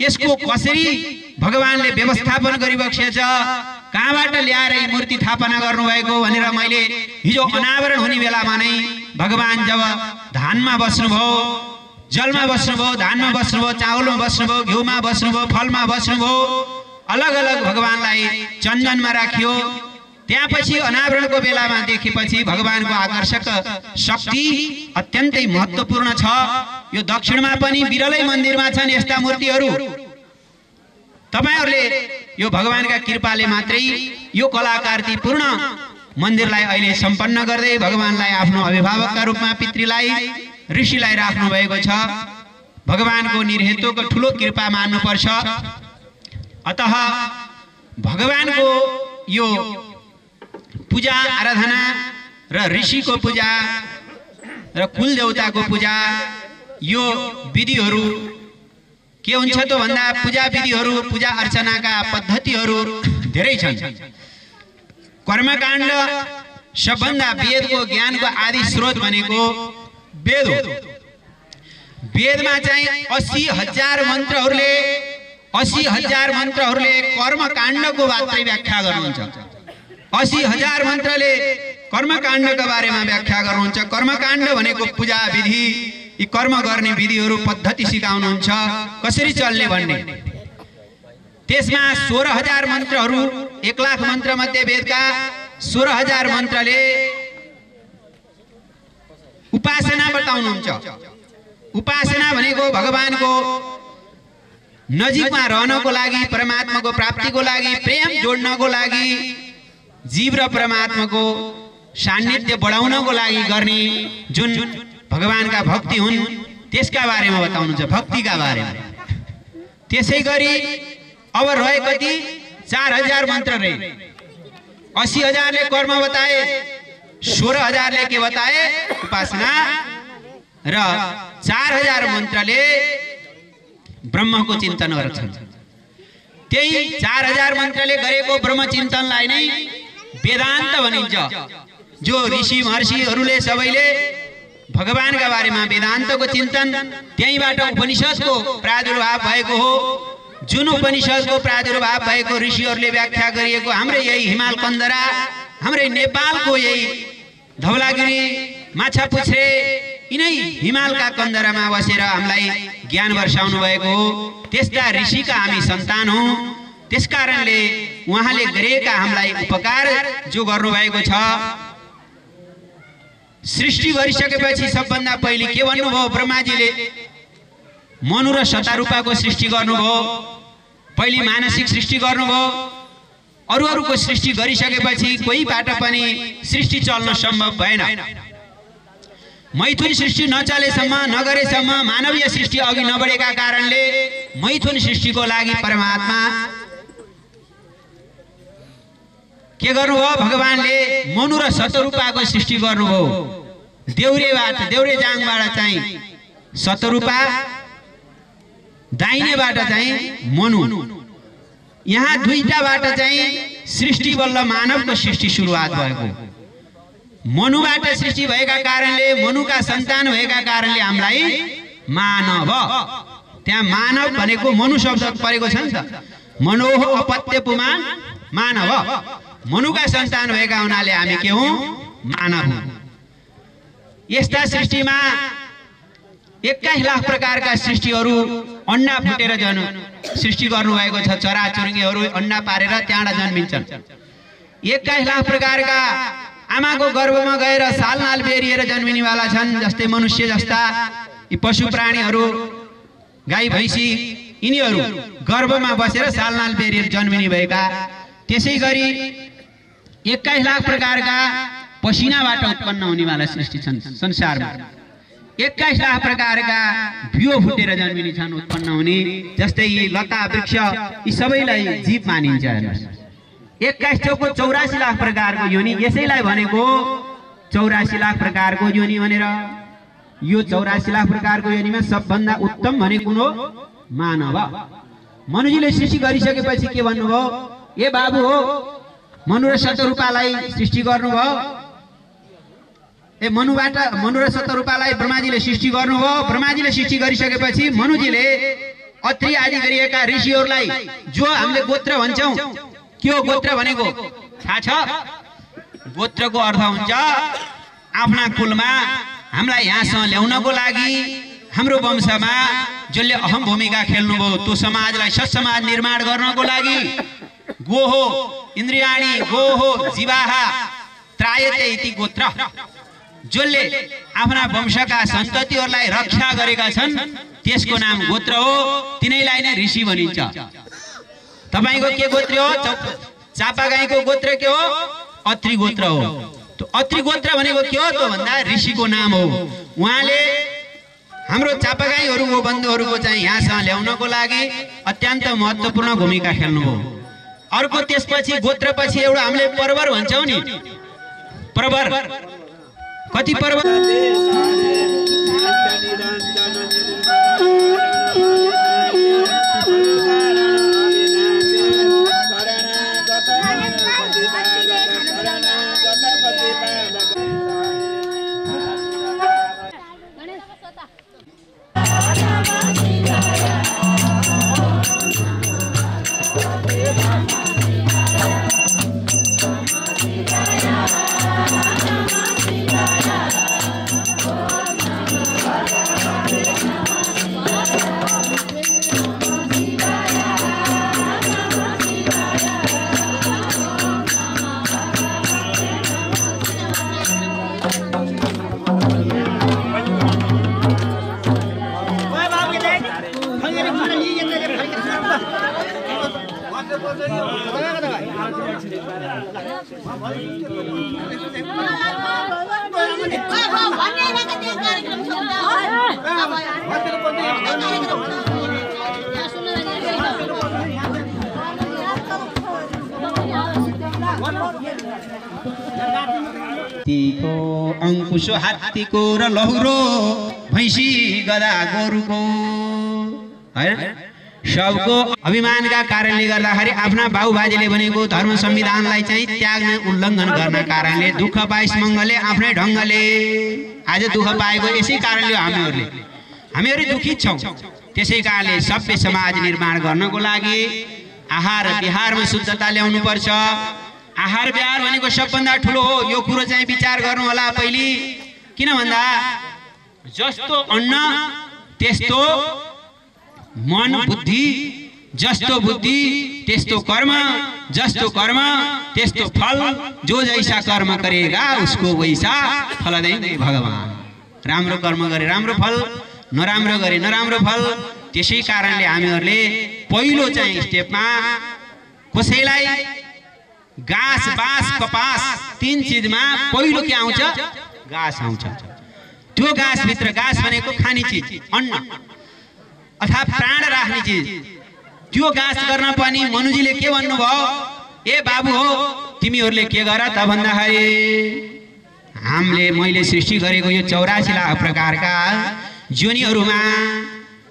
Speaker 8: यसको कसरी भगवानले व्यवस्थापन गरिबक्सेछ, कहाँबाट ल्याएर यी मूर्ति स्थापना गर्नुभएको भनेर मैले हिजो अनावरण हुने बेलामा नै भगवान जब धानमा बस्नुभयो, जलमा बस्नुभयो, धानमा बस्नुभयो, चावलमा बस्नुभयो, घिउमा बस्नुभयो, फलमा बस्नुभयो, अलग अलग भगवानलाई चन्दनमा राखियो। त्यसपछि अनावरणको बेलामा देखेपछि भगवानको आकर्षक शक्ति अत्यन्तै महत्त्वपूर्ण छ। यो दक्षिणमा पनि विरलै मन्दिरमा छन् यस्ता मूर्तिहरू। तपाईहरुले यो भगवानका कृपाले मात्रै यो कलाकृतिपूर्ण मन्दिरलाई अहिले सम्पन्न गर्दै भगवानलाई आफ्नो अभिभावकका रूपमा पितृलाई ऋषिलाई राख्नु भएको छ। भगवानको निर्हेतुको ठूलो कृपा मान्नुपर्छ। अतः भगवानको यो पूजा आराधना र ऋषिको पूजा र कुल देवताको पूजा यो विधिहरू के हुन्छ त भन्दा पूजा विधिहरू, पूजा अर्चनाका पद्धतिहरू धेरै छन्। कर्मकाण्ड सबभन्दा वेदको ज्ञानको आदि स्रोत भनेको वेद हो। वेदमा चाहिँ 80,000 मन्त्रहरूले कर्मकाण्डको मात्रै व्याख्या गर्नुहुन्छ। 80,000 मन्त्रले कर्मकाण्डका बारेमा व्याख्या गर्नुहुन्छ। कर्मकाण्ड भनेको पूजा विधि, यी कर्म गर्ने विधिहरू पद्धति सिकाउनुहुन्छ, कसरी चल्ने भन्ने। त्यसमा 16,000 मन्त्रहरू, 1,00,000 मन्त्र मध्ये वेदका 16,000 मन्त्रले उपासना बताउनुहुन्छ। उपासना भनेको भगवानको नजिकमा रहनको लागि, परमात्माको प्राप्तिको लागि, प्रेम जोड्नको लागि, जीव र परमात्माको सान्निध्य बढाउनको लागि गर्ने जुन भगवानका भक्ति हुन् त्यसका बारेमा बताउनुहुन्छ, भक्तिका बारेमा। त्यसैगरी अब रहे कति 4,000 मन्त्र रहे। 80,000 ले कर्म बताए, 16,000 ले के बताए उपासना, र 4,000 मन्त्रले ब्रह्मको चिन्तन गर्छन्। त्यही 4,000 मन्त्रले गरेको ब्रह्म चिन्तनलाई नै वेदान्त भनिन्छ। जो ऋषि महर्षिहरूले सबैले भगवानका बारेमा वेदान्तको चिन्तन, त्यहीबाट उपनिषदको प्रादुर्भाव भएको हो। जुन उपनिषदको प्रादुर्भाव भएको ऋषिहरूले व्याख्या गरिएको हाम्रै यही हिमाल कन्दरा, हाम्रै नेपालको यही धवलागिरी, माछापुच्छ्रे, यिनै हिमालका कन्दरामा बसेर हामीलाई ज्ञान वर्षाउनु भएको हो। त्यस्ता ऋषिका हामी सन्तान हौं। त्यसकारणले उहाँले गरेका हामीलाई उपकार जो गर्नुभएको छ, सृष्टि गरिसकेपछि सबभन्दा पहिले के भन्नुभयो ब्रह्माजीले? मनु र शतारूपाको सृष्टि गर्नुभयो। पहिले मानसिक सृष्टि गर्नुभयो। अरूको सृष्टि गरिसकेपछि कोहीबाट पनि सृष्टि चल्न सम्भव भएन। मैथुन सृष्टि नचलेसम्म, नगरेसम्म मानवीय सृष्टि अघि नबढेका कारणले मैथुन सृष्टिको लागि परमात्मा के गर्नुभयो? भगवानले मनु र शतरूपाको सृष्टि गर्नुभयो। देउरे जाङबाट चाहिँ शतरूपा, दाहिनेबाट चाहिँ मनु। यहाँ दुईटाबाट चाहिँ सृष्टि बल्ल मानवको सृष्टि सुरुवात भएको। मनुबाट सृष्टि भएका कारणले, मनुका सन्तान भएका कारणले हामीलाई मानव, त्यहाँ मानव भनेको मनु शब्द परेको छ नि त। मनोह अपत्य पुमान मानव, मनुका सन्तान भएका हुनाले हामी के हौं? मानव हौं। यस्ता सृष्टिमा 21 लाख प्रकारका सृष्टिहरू अन्डा फुटेर सृष्टि गर्नुभएको छ। चराचुरुङ्गीहरू अन्डा पारेर त्यहाँबाट जन्मिन्छन्। 21 लाख प्रकारका आमाको गर्भमा गएर सालनाल बेरिएर जन्मिनेवाला छन्। जस्तै मनुष्य जस्ता यी पशु प्राणीहरू, गाई भैँसी, यिनीहरू गर्भमा बसेर सालनाल बेरिएर जन्मिने भएका। त्यसैगरी 21 लाख प्रकारका पसिनाबाट उत्पन्न हुनेवाला सृष्टि छन् संसारमा। 21 लाख प्रकारका बियो फुटेर जन्मिने छन्, उत्पन्न हुने। जस्तै यी लता वृक्ष, यी सबैलाई जीव मानिन्छ। 21 चौको 84 लाख प्रकारको योनि, यसैलाई भनेको 84 लाख प्रकारको योनि भनेर। यो 84 लाख प्रकारको योनिमा सबभन्दा उत्तम भने कुन हो? मानव। मनुजीले सृष्टि गरिसकेपछि के भन्नुभयो? ए बाबु हो, मनु र शतरूपालाई सृष्टि गर्नुभयो। ए मनु र शतरूपालाई ब्रह्माजीले सृष्टि गर्नुभयो। ब्रह्माजीले सृष्टि गरिसकेपछि मनुजीले अत्रि आदि गरिएका ऋषिहरूलाई, जो हामीले गोत्र भन्छौं, के हो गोत्र भनेको? थाहा छ? गोत्रको अर्थ हुन्छ आफ्ना कुलमा हामीलाई यहाँसम्म ल्याउनको लागि, हाम्रो वंशमा जसले अहम भूमिका खेल्नुभयो त्यो समाजलाई सत्समाज निर्माण गर्नको लागि गो हो इन्द्रियाणी, गो हो जीवाहा त्रायते इति गोत्र। जसले आफ्ना वंशका सन्ततिहरूलाई रक्षा गरेका छन् त्यसको नाम गोत्र हो। तिनैलाई नै ऋषि भनिन्छ। तपाईको के गोत्र हो? चापागाईको गोत्र के हो? अत्रि गोत्र हो। तो अत्रि गोत्र भनेको के हो त भन्दा ऋषिको नाम हो। उहाँले हाम्रो चापागाईहरूको बन्धुहरूको चाहिँ यहाँसम्म ल्याउनको लागि अत्यन्त महत्त्वपूर्ण भूमिका खेल्नुभयो। अर्को त्यसपछि गोत्रपछि एउटा हामीले परवर भन्छौं नि, परवर कति परवर? तीको अंकुशो हात्तीको र लहुरो भैंसी गधा गोरुको हैन सबको अभिमानका कारणले गर्दाखेरि आफ्ना बाबुबाजेले भनेको धर्म संविधानलाई चाहिँ त्याग्ने उल्लङ्घन गर्न कारणले दुःख पाइस मंगलले आफ्नै ढंगले आज दुःख पाएको यसै कारणले हामीहरु दुखित छौं। त्यसै कारणले सभ्य समाज निर्माण गर्नको लागि आहार विहारमा शुद्धता ल्याउनु पर्छ। आहार विहार भनेको सबभन्दा ठुलो हो। यो कुरो चाहिँ विचार गर्नु होला पहिले। किन भन्दा जस्तो अन्न त्यस्तो मन बुद्धि, जस्तो बुद्धि त्यस्तो कर्म, जस्तो कर्म त्यस्तो फल। जो जैसा कर्म करेगा उसको वैसा फल देंगे भगवान। राम्रो कर्म गरे राम्रो फल, नराम्रो गरे नराम्रो फल। त्यसै कारणले हामीहरुले पहिलो चाहिँ स्टेपमा कसैलाई घाँस बाँस कपास तीन चीजमा पहिलो के आउँछ? घाँस आउँछ। त्यो घाँस भित्र घाँस भनेको खाने चीज अन्न अथवा प्राण राख्ने चीज। त्यो घाँस गर्न पनि मनुजीले के भन्नुभयो? ए बाबु हो तिमीहरुले के गर त भन्दाखेरि हामीले मैले सृष्टि गरेको यो 84 लाख प्रकारका जोनीहरुमा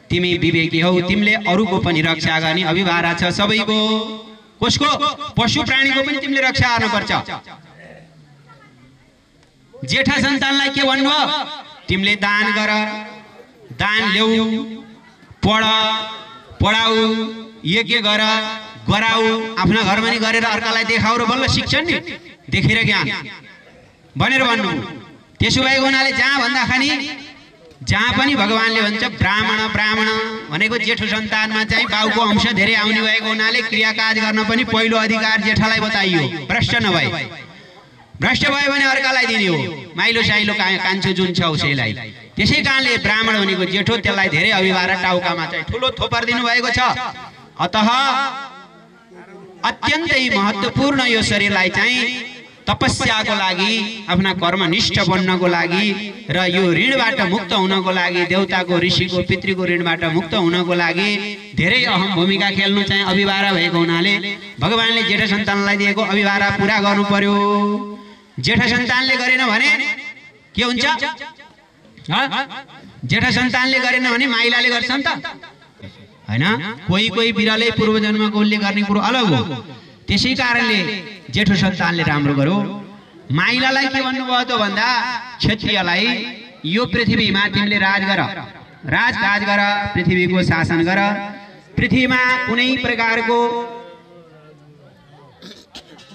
Speaker 8: तिमी विवेकी हौ। तिमीले अरूको पनि रक्षा गर्ने अभिभारा छ सबैको। कसको? पशु प्राणीको पनि तिमीले रक्षा गर्नुपर्छ। जेठा सन्तानलाई के भन्नुभयो? तिमीले दान गर, दान ल्याऊ, पढ, पढाऊ, यज्ञ गर, गराऊ। आफ्ना घरमा नि गरेर अर्कालाई देखाऊ र बल्ल शिक्षण नि देखेर ज्ञान भनेर भन्नु। त्यसो भएको हुनाले जहाँ भन्दाखेरि जहाँ पनि भगवानले भन्छ ब्राह्मण ब्राह्मण भनेको जेठो सन्तानमा चाहिँ बाउको अंश धेरै आउने भएको हुनाले क्रियाकाज गर्न पनि पहिलो अधिकार जेठालाई बताइयो। भ्रष्ट नभए, भ्रष्ट भयो भने अर्कालाई दिने हो। माइलो साइलो कान्छो जुन छ उसैलाई। त्यसै कारणले ब्राह्मण भनेको जेठो, त्यसलाई धेरै अभिभारा टाउकामा चाहिँ ठुलो थोपर दिनु भएको छ। अतः अत्यन्तै महत्त्वपूर्ण यो शरीरलाई चाहिँ तपस्याको लागि, आफ्ना कर्मनिष्ठ बन्नको लागि र यो ऋणबाट मुक्त हुनको लागि, देवताको ऋषिको पितृको ऋणबाट मुक्त हुनको लागि धेरै अहम भूमिका खेल्नु चाहिँ अभिभारा भएको हुनाले भगवानले जेठा सन्तानलाई दिएको अभिभारा पूरा गर्नु पर्यो। जेठा सन्तानले गरेन भने के हुन्छ? जेठा सन्तानले गरेन भने माइलाले गर्छन् त हैन। कोही कोही बिराले पूर्व जन्मको उसले गर्ने कुरो अलग हो। त्यसै कारणले जेठो सन्तानले राम्रो गर्यो। माइलालाई के भन्नुभयो त भन्दा क्षत्रियलाई यो पृथ्वीमा तिमीले राज गर, राजकाज गर, पृथ्वीको शासन गर। पृथ्वीमा कुनै प्रकारको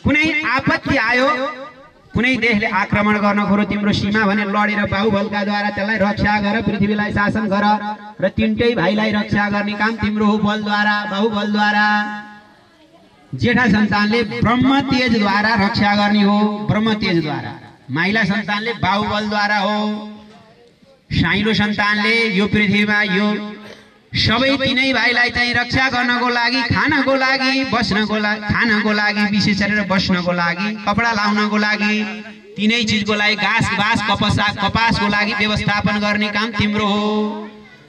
Speaker 8: कुनै आपत्ति आयो, कुनै देशले आक्रमण गर्न खोरो तिम्रो सीमा भने लडेर बाहुबलकाद्वारा त्यसलाई रक्षा गर, पृथ्वीलाई शासन गर र तीनटै भाइलाई रक्षा गर्ने काम तिम्रो हो बलद्वारा, बाहुबलद्वारा। जेठा सन्तानले ब्रह्म तेजद्वारा रक्षा गर्ने हो, ब्रह्म तेजद्वारा। माइला सन्तानले बाहुबलद्वारा हो। साइलो सन्तानले यो पृथ्वीमा यो सबै तीनै भाइलाई चाहिँ रक्षा गर्नको लागि, खानको लागि, बस्नको लागि, खानको लागि, विशेष गरेर बस्नको लागि, कपडा लाउनको लागि, तीनै चिजको लागि, घाँस बाँस कपासको लागि व्यवस्थापन गर्ने काम तिम्रो हो।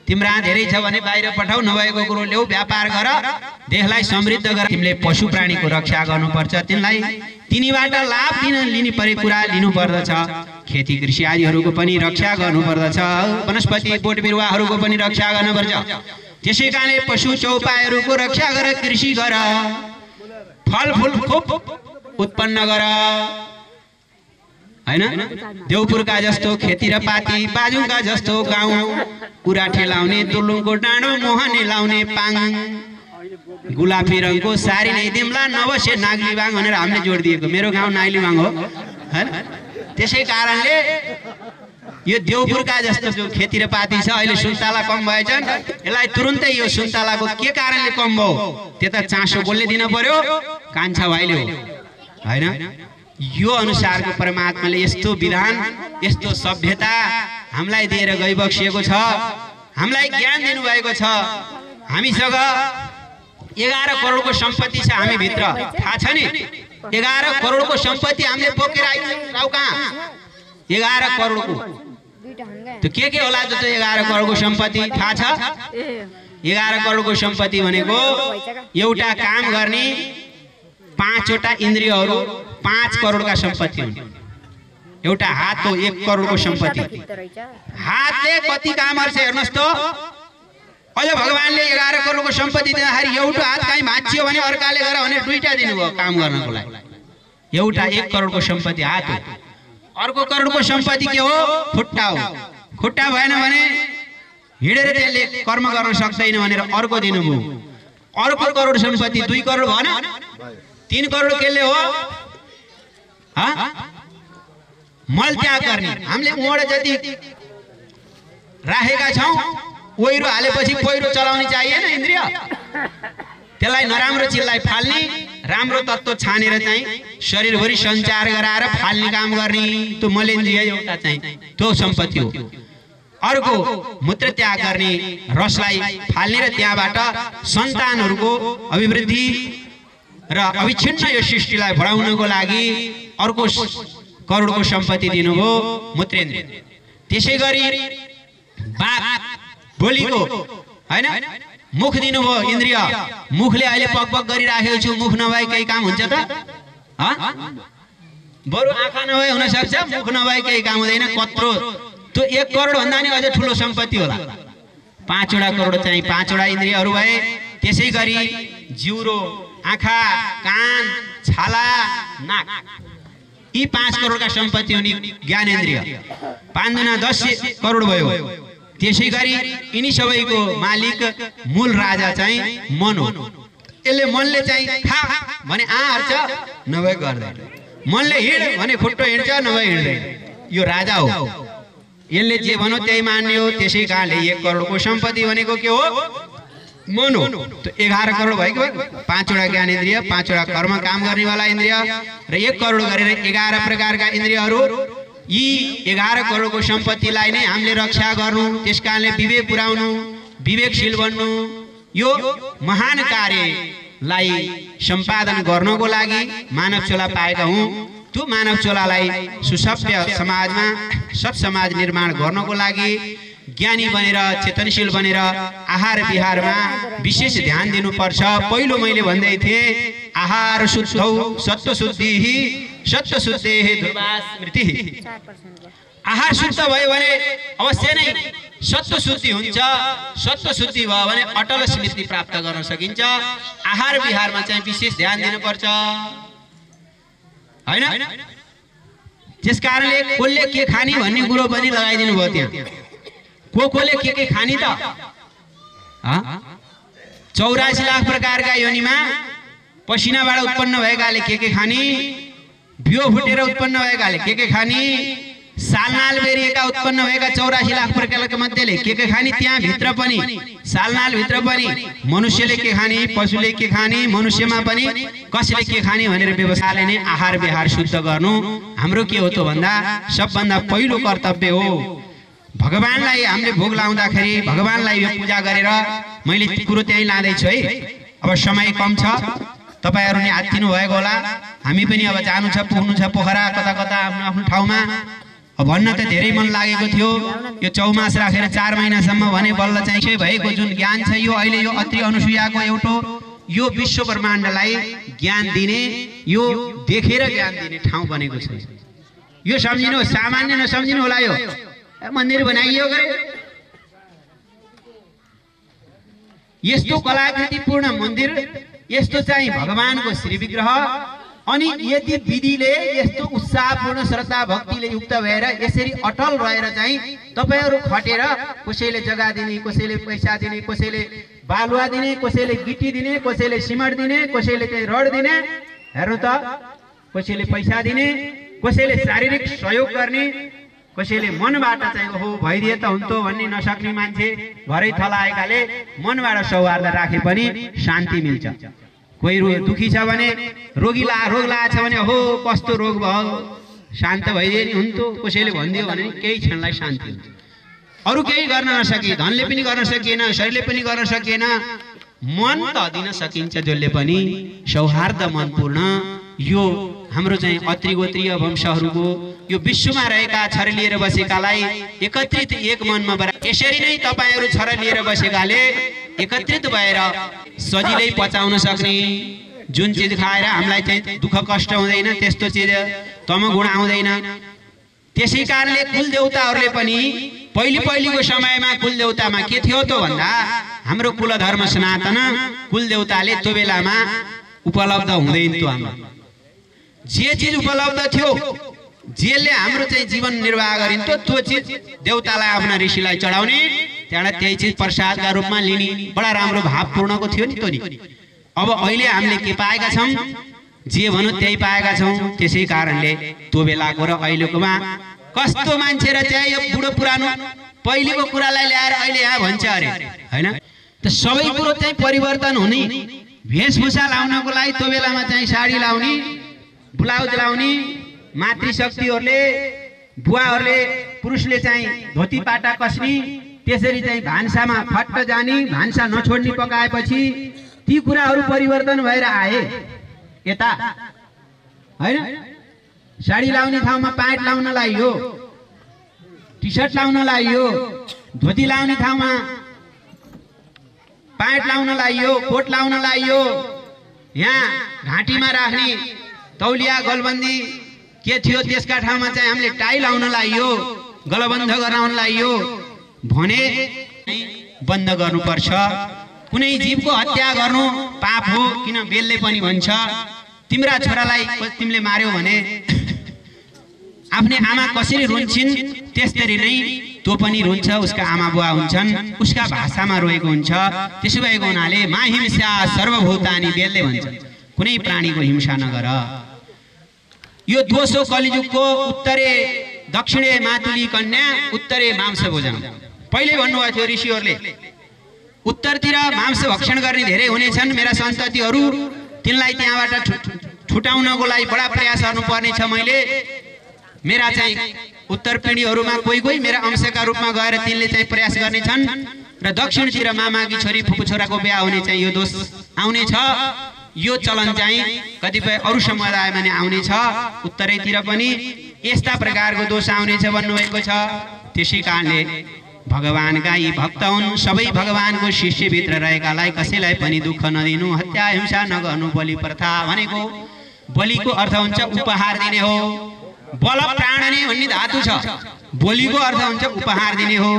Speaker 8: तिम्रा धेरै छ भने बाहिर पठाऊ, नभएको कुरो ल्याऊ, व्यापार गर, देशलाई समृद्ध गर। तिमीले पशु प्राणीको रक्षा गर्नुपर्छ, तिनलाई तिनीबाट लाभ लिने परे कुरा लिनुपर्दछ। खेती कृषि आदिहरूको पनि रक्षा गर्नुपर्दछ। वनस्पति बोट बिरुवाहरूको पनि रक्षा गर्नुपर्छ। त्यसै कारणले पशु चौपायहरूको रक्षा गर, कृषि गर, फलफुल खुब उत्पन्न गर हैन। देउपुरका जस्तो खेती र पाती, बाजुका जस्तो गाउँ, उराठे लाउने, तुलुङको डाँडो मोहने लाउने पाङ, गुलाफी रङको सारी नै दिम्ला नबसे नागलीबाङ भनेर हामीले जोड दिएको। मेरो गाउँ नागलीबाङ हो हैन। त्यसै कारणले यो देउपुरका जस्तो जो खेती र पाती छ, अहिले सुन्तला कम भएछन्, यसलाई तुरुन्तै यो सुन्तलाको के कारणले कम भयो, त्यता चासो कसले दिन पर्यो, कान्छा भाइले हो हैन। यो अनुसारको परमात्माले यस्तो विधान, यस्तो सभ्यता हामीलाई दिएर गइबक्सिएको छ, हामीलाई ज्ञान दिनुभएको छ। हामीसँग 11 करोडको सम्पत्ति छ हामी भित्र, थाहा छ नि। 11 करोडको सम्पत्ति हामीले बोकेर आइराउ कहाँ, 11 करोडको त के होला त 11 करोडको सम्पत्ति थाहा छ। 11 करोडको सम्पत्ति भनेको एउटा काम गर्ने 5वटा इन्द्रियहरू 5 करोडका सम्पत्ति हुन्। एउटा हात हो 1 करोडको सम्पत्ति। हातले कति कामहरु छ हेर्नुस् त। अझ भगवानले 11 करोडको सम्पत्ति दिँदाखेरि एउटा हात कहीँ भाँचियो भने अर्काले गर भने दुईटा दिनुभयो काम गर्नको लागि। एउटा 1 करोडको सम्पत्ति हात हो। अर्को करोडको सम्पत्ति के हो, खुट्टा हो। खुट्टा भएन भने हिँडेर त्यसले कर्म गर्न सक्दैन भनेर अर्को दिनुभयो। अर्को करोड सम्पत्ति 2 करोड भएन, 3 करोड केले हो मल त्याग गर्ने। हामीले मोड जति राखेका छौं, ओइरो हालेपछि पहिरो चलाउने चाहिएन इन्द्रिय। त्यसलाई नराम्रो चिजलाई फाल्ने, राम्रो तत्त्व छानेर चाहिँ शरीरभरि सञ्चार गराएर फाल्ने काम गर्ने, त्यो मलेन्द्रिय एउटा चाहिँ त्यो सम्पत्ति हो। अर्को मूत्र त्याग गर्ने, रसलाई फाल्ने र त्यहाँबाट सन्तानहरूको अभिवृद्धि र अविच्छिन्न यो सृष्टिलाई बढाउनको लागि अर्को करोडको सम्पत्ति दिनुभयो मूत्रेन्द्रिय। त्यसै गरी बाघ बोलीको हैन मुख दिनुभयो इन्द्रिय। मुखले अहिले पकपक गरिराखेको छु, मुख नभए केही काम हुन्छ त? बरु आँखा नभए हुन सक्छ, मुख नभए केही काम हुँदैन। कत्रो त्यो 1 करोड भन्दा नि अझ ठुलो सम्पत्ति होला। 5वटा करोड चाहिँ 5वटा इन्द्रियहरू भए। त्यसै गरी जिउरो, आँखा, कान, छाला, नाक, यी 5 करोडका सम्पत्ति हुने ज्ञानेन्द्रिय। 5 दुना 10 करोड भयो। त्यसै गरी यिनी सबैको मालिक मूल राजा चाहिँ मन हो। यसले मनले चाहिँ खा भने हार्छ, नभए गर्दैन। मनले हिँड भने खुट्टो हिँड्छ, नभए हिँड्दैन। यो राजा हो, यसले जे भन्यो त्यही मान्ने हो। त्यसै कारणले 1 करोडको सम्पत्ति भनेको के हो, मन हो। त्यो 11 करोड भएको 5वटा ज्ञानेन्द्रिय, 5वटा कर्म काम गर्नेवाला इन्द्रिय र 1 करोड गरेर 11 प्रकारका इन्द्रियहरू। यी 11 करोडको सम्पत्तिलाई नै हामीले रक्षा गर्नु, त्यसकारणले विवेक पुर्याउनु, विवेकशील बन्नु, यो महान कार्यलाई सम्पादन गर्नको लागि मानव चोला पाएका हौं। त्यो मानव चोलालाई सुसभ्य समाजमा सत् समाज निर्माण गर्नको लागि ज्ञानी बनेर चेतनशील बनेर आहार विहारमा विशेष ध्यान दिनुपर्छ। पहिलो मैले भन्दै थिए आहार शुद्धौ सत्त्व शुद्धिः सत्त्व शुद्धेः ध्रुवा स्मृतिः। आहार शुद्ध भयो भने अवश्य नै सत्व शुद्धि हुन्छ। सत्व शुद्धि भयो भने अटल स्मृति प्राप्त गर्न सकिन्छ। आहार विहारमा चाहिँ विशेष ध्यान दिनुपर्छ हैन। त्यसकारणले कसले के खानी भन्ने कुरो पनि लगाइदिनु भयो त्यहाँ। कोले के खानी त 84 लाख प्रकारका योनिमा पसिनाबाट उत्पन्न भएकाले के खानी, बियो फुटेर उत्पन्न भएकाले के खानी, सालनाल बेरिएका उत्पन्न भएका 84 लाख प्रकारका मध्येले के खानी, त्यहाँ भित्र पनि सालनाल भित्र पनि मनुष्यले के खानी, पशुले के खानी, मनुष्यमा पनि कसले के खानी भनेर व्यवस्थाले नै आहार विहार शुद्ध गर्नु हाम्रो के हो त भन्दा सबभन्दा पहिलो कर्तव्य हो। भगवानलाई हामीले भोग लाउँदाखेरि भगवानलाई यो पूजा गरेर मैले ती कुरो त्यही लाँदैछु है। अब समय कम छ, तपाईहरु नि हात्तिनु भएको होला, हामी पनि अब जानु छ, पुग्नु छ पोखरा कता कता आफ्नो आफ्नो ठाउँमा। अब भन्न त धेरै मन लागेको थियो, यो चौमास राखेर 4 महिनासम्म भने बल्ल चाहिँ के भएको जुन ज्ञान छ यो अहिले यो अत्रि अनुसुयाको एउटा यो विश्व ब्रह्माण्डलाई ज्ञान दिने, यो देखेर ज्ञान दिने ठाउँ बनेको छ। यो सम्झिनु, सामान्य नसम्झिनु होला। यो मन्दिर बनाइयो गरे यस्तो कलाकृतिपूर्ण मन्दिर, यस्तो चाहिँ भगवानको श्री विग्रह, अनि यदि विधिले यस्तो उत्साहपूर्ण श्रद्धा भक्तिले युक्त भएर यसरी अटल रहेर चाहिँ तपाईहरु खटेर कसैले जग्गा दिने, कसैले पैसा दिने, कसैले बालुवा दिने, कसैले गिटी दिने, कसैले सिमेन्ट दिने, कसैले चाहिँ रड दिने, हेर्नु त कसैले पैसा दिने, कसैले शारीरिक सहयोग गर्ने, कसैले मनबाट चाहिँ ओहो भइदिए त हुन्थ्यो भन्ने नसक्ने मान्छे घरै थलाएकाले मनबाट सौहार्द राखे पनि शान्ति मिल्छ। कोही दुखी छ भने रोग लागेछ भने हो कस्तो रोग भयो शान्त भइदिए नि हुन्थ्यो, कसैले भनिदियो भने केही क्षणलाई शान्ति हुन्छ। अरु केही गर्न नसके, धनले पनि गर्न सकिएन, शरीरले पनि गर्न सकिएन, मन त दिन सकिन्छ जसले पनि। सौहार्द मनपूर्ण यो हाम्रो चाहिँ अत्रि गोत्रीय वंशहरूको यो विश्वमा रहेका छरलिएर बसेकालाई एकत्रित एक मनमा यसरी नै तपाईहरु छरलिएर बसेकाले एकत्रित भएर सजिलै पचाउन सक्ने, जुन चीज खाएर हामीलाई चाहिँ दुःख कष्ट हुँदैन त्यस्तो चीज तमगुण आउँदैन। त्यसै कारणले कुल देवताहरूले पनि पहिलीको समयमा कुल देवतामा के थियो त भन्दा हाम्रो कुल धर्म सनातन कुल देवताले त्यो बेलामा उपलब्ध हुँदैन थियो। हाम्रो जे चीज उपलब्ध थियो, जेले हाम्रो चाहिँ जीवन निर्वाह गरिन्थ्यो त्यो चीज देवतालाई आफ्ना ऋषिलाई चढाउने, त्यहाँबाट त्यही चीज प्रसादका रूपमा लिने, बडा राम्रो भावपूर्णको थियो नि त्यो नि। अब अहिले हामीले के पाएका छौं, जे भनौं त्यही पाएका छौं। त्यसै कारणले त्यो बेलाको र अहिलेकोमा कस्तो मान्छे र चाहिँ यो बुढो पुरानो पहिलेको कुरालाई ल्याएर अहिले यहाँ भन्छ अरे हैन। त सबै कुरो चाहिँ परिवर्तन हुने, भेषभूषा लाउनको लागि त्यो बेलामा चाहिँ साडी लाउने, ब्लाउज लाउने, मातृशक्तिहरूले बुवाहरूले पुरुषले चाहिँ धोती पाटा कस्ने, त्यसरी चाहिँ भान्सामा फट्ट जाने, भान्सा नछोड्ने पकाएपछि ती कुराहरू परिवर्तन भएर आए यता हैन। साडी लाउने ठाउँमा प्यान्ट लाउन लागियो, टी सर्ट लाउन लागियो, धोती लाउने ठाउँमा प्यान्ट लाउन लागियो, कोट लाउन लागियो, यहाँ घाँटीमा राख्ने तौलिया गलबन्दी के थियो त्यसका ठाउँमा चाहिँ हामीले टाई लाउन लागियो, गलबन्ध गराउन लागियो भने बन्द गर्नुपर्छ। कुनै जीवको हत्या गर्नु पाप हो, किन बेलले पनि भन्छ तिम्रा छोरालाई तिमीले मार्यौ भने आफ्नै आमा कसरी रुन्छिन् त्यसरी नै त्यो पनि रुन्छ, उसका आमा बुवा हुन्छन्, उसका भाषामा रोएको हुन्छ। त्यसो भएको हुनाले माहिंसा सर्वभूतानि बेलले भन्छ, कुनै प्राणीको हिंसा नगर। यो दोस्रो कलिजुगको उत्तरे दक्षिणे मातुली कन्या उत्तरे मांस भोजन पहिले भन्नुभएको थियो ऋषिहरूले। उत्तरतिर मांस भक्षण गर्ने धेरै हुनेछन्, मेरा सन्ततिहरू, तिनलाई त्यहाँबाट छुटाउनको लागि बडा प्रयास गर्नुपर्ने छ। मैले मेरा चाहिँ उत्तर पिँढीहरूमा कोही मेरा अंशका रूपमा गएर तिनले चाहिँ प्रयास गर्नेछन् र दक्षिणतिर मामाकी छोरी फुपू छोराको बिहा हुने चाहिँ यो दोष आउने छ। यो चलन चाहिँ कतिपय अरु समुदायमा नै आउने छ, उत्तरैतिर पनि यस्ता प्रकारको दोष आउने छ भन्नुभएको छ। त्यसै कारणले भगवानका यी भक्त हुन्, सबै भगवानको शिष्यभित्र रहेकालाई कसैलाई पनि दुःख नदिनु, हत्या हिंसा नगर्नु। बलि प्रथा भनेको बलिको अर्थ हुन्छ उपहार दिने हो। बल प्राणने भन्ने धातु छ, बोलीको अर्थ हुन्छ उपहार दिने हो।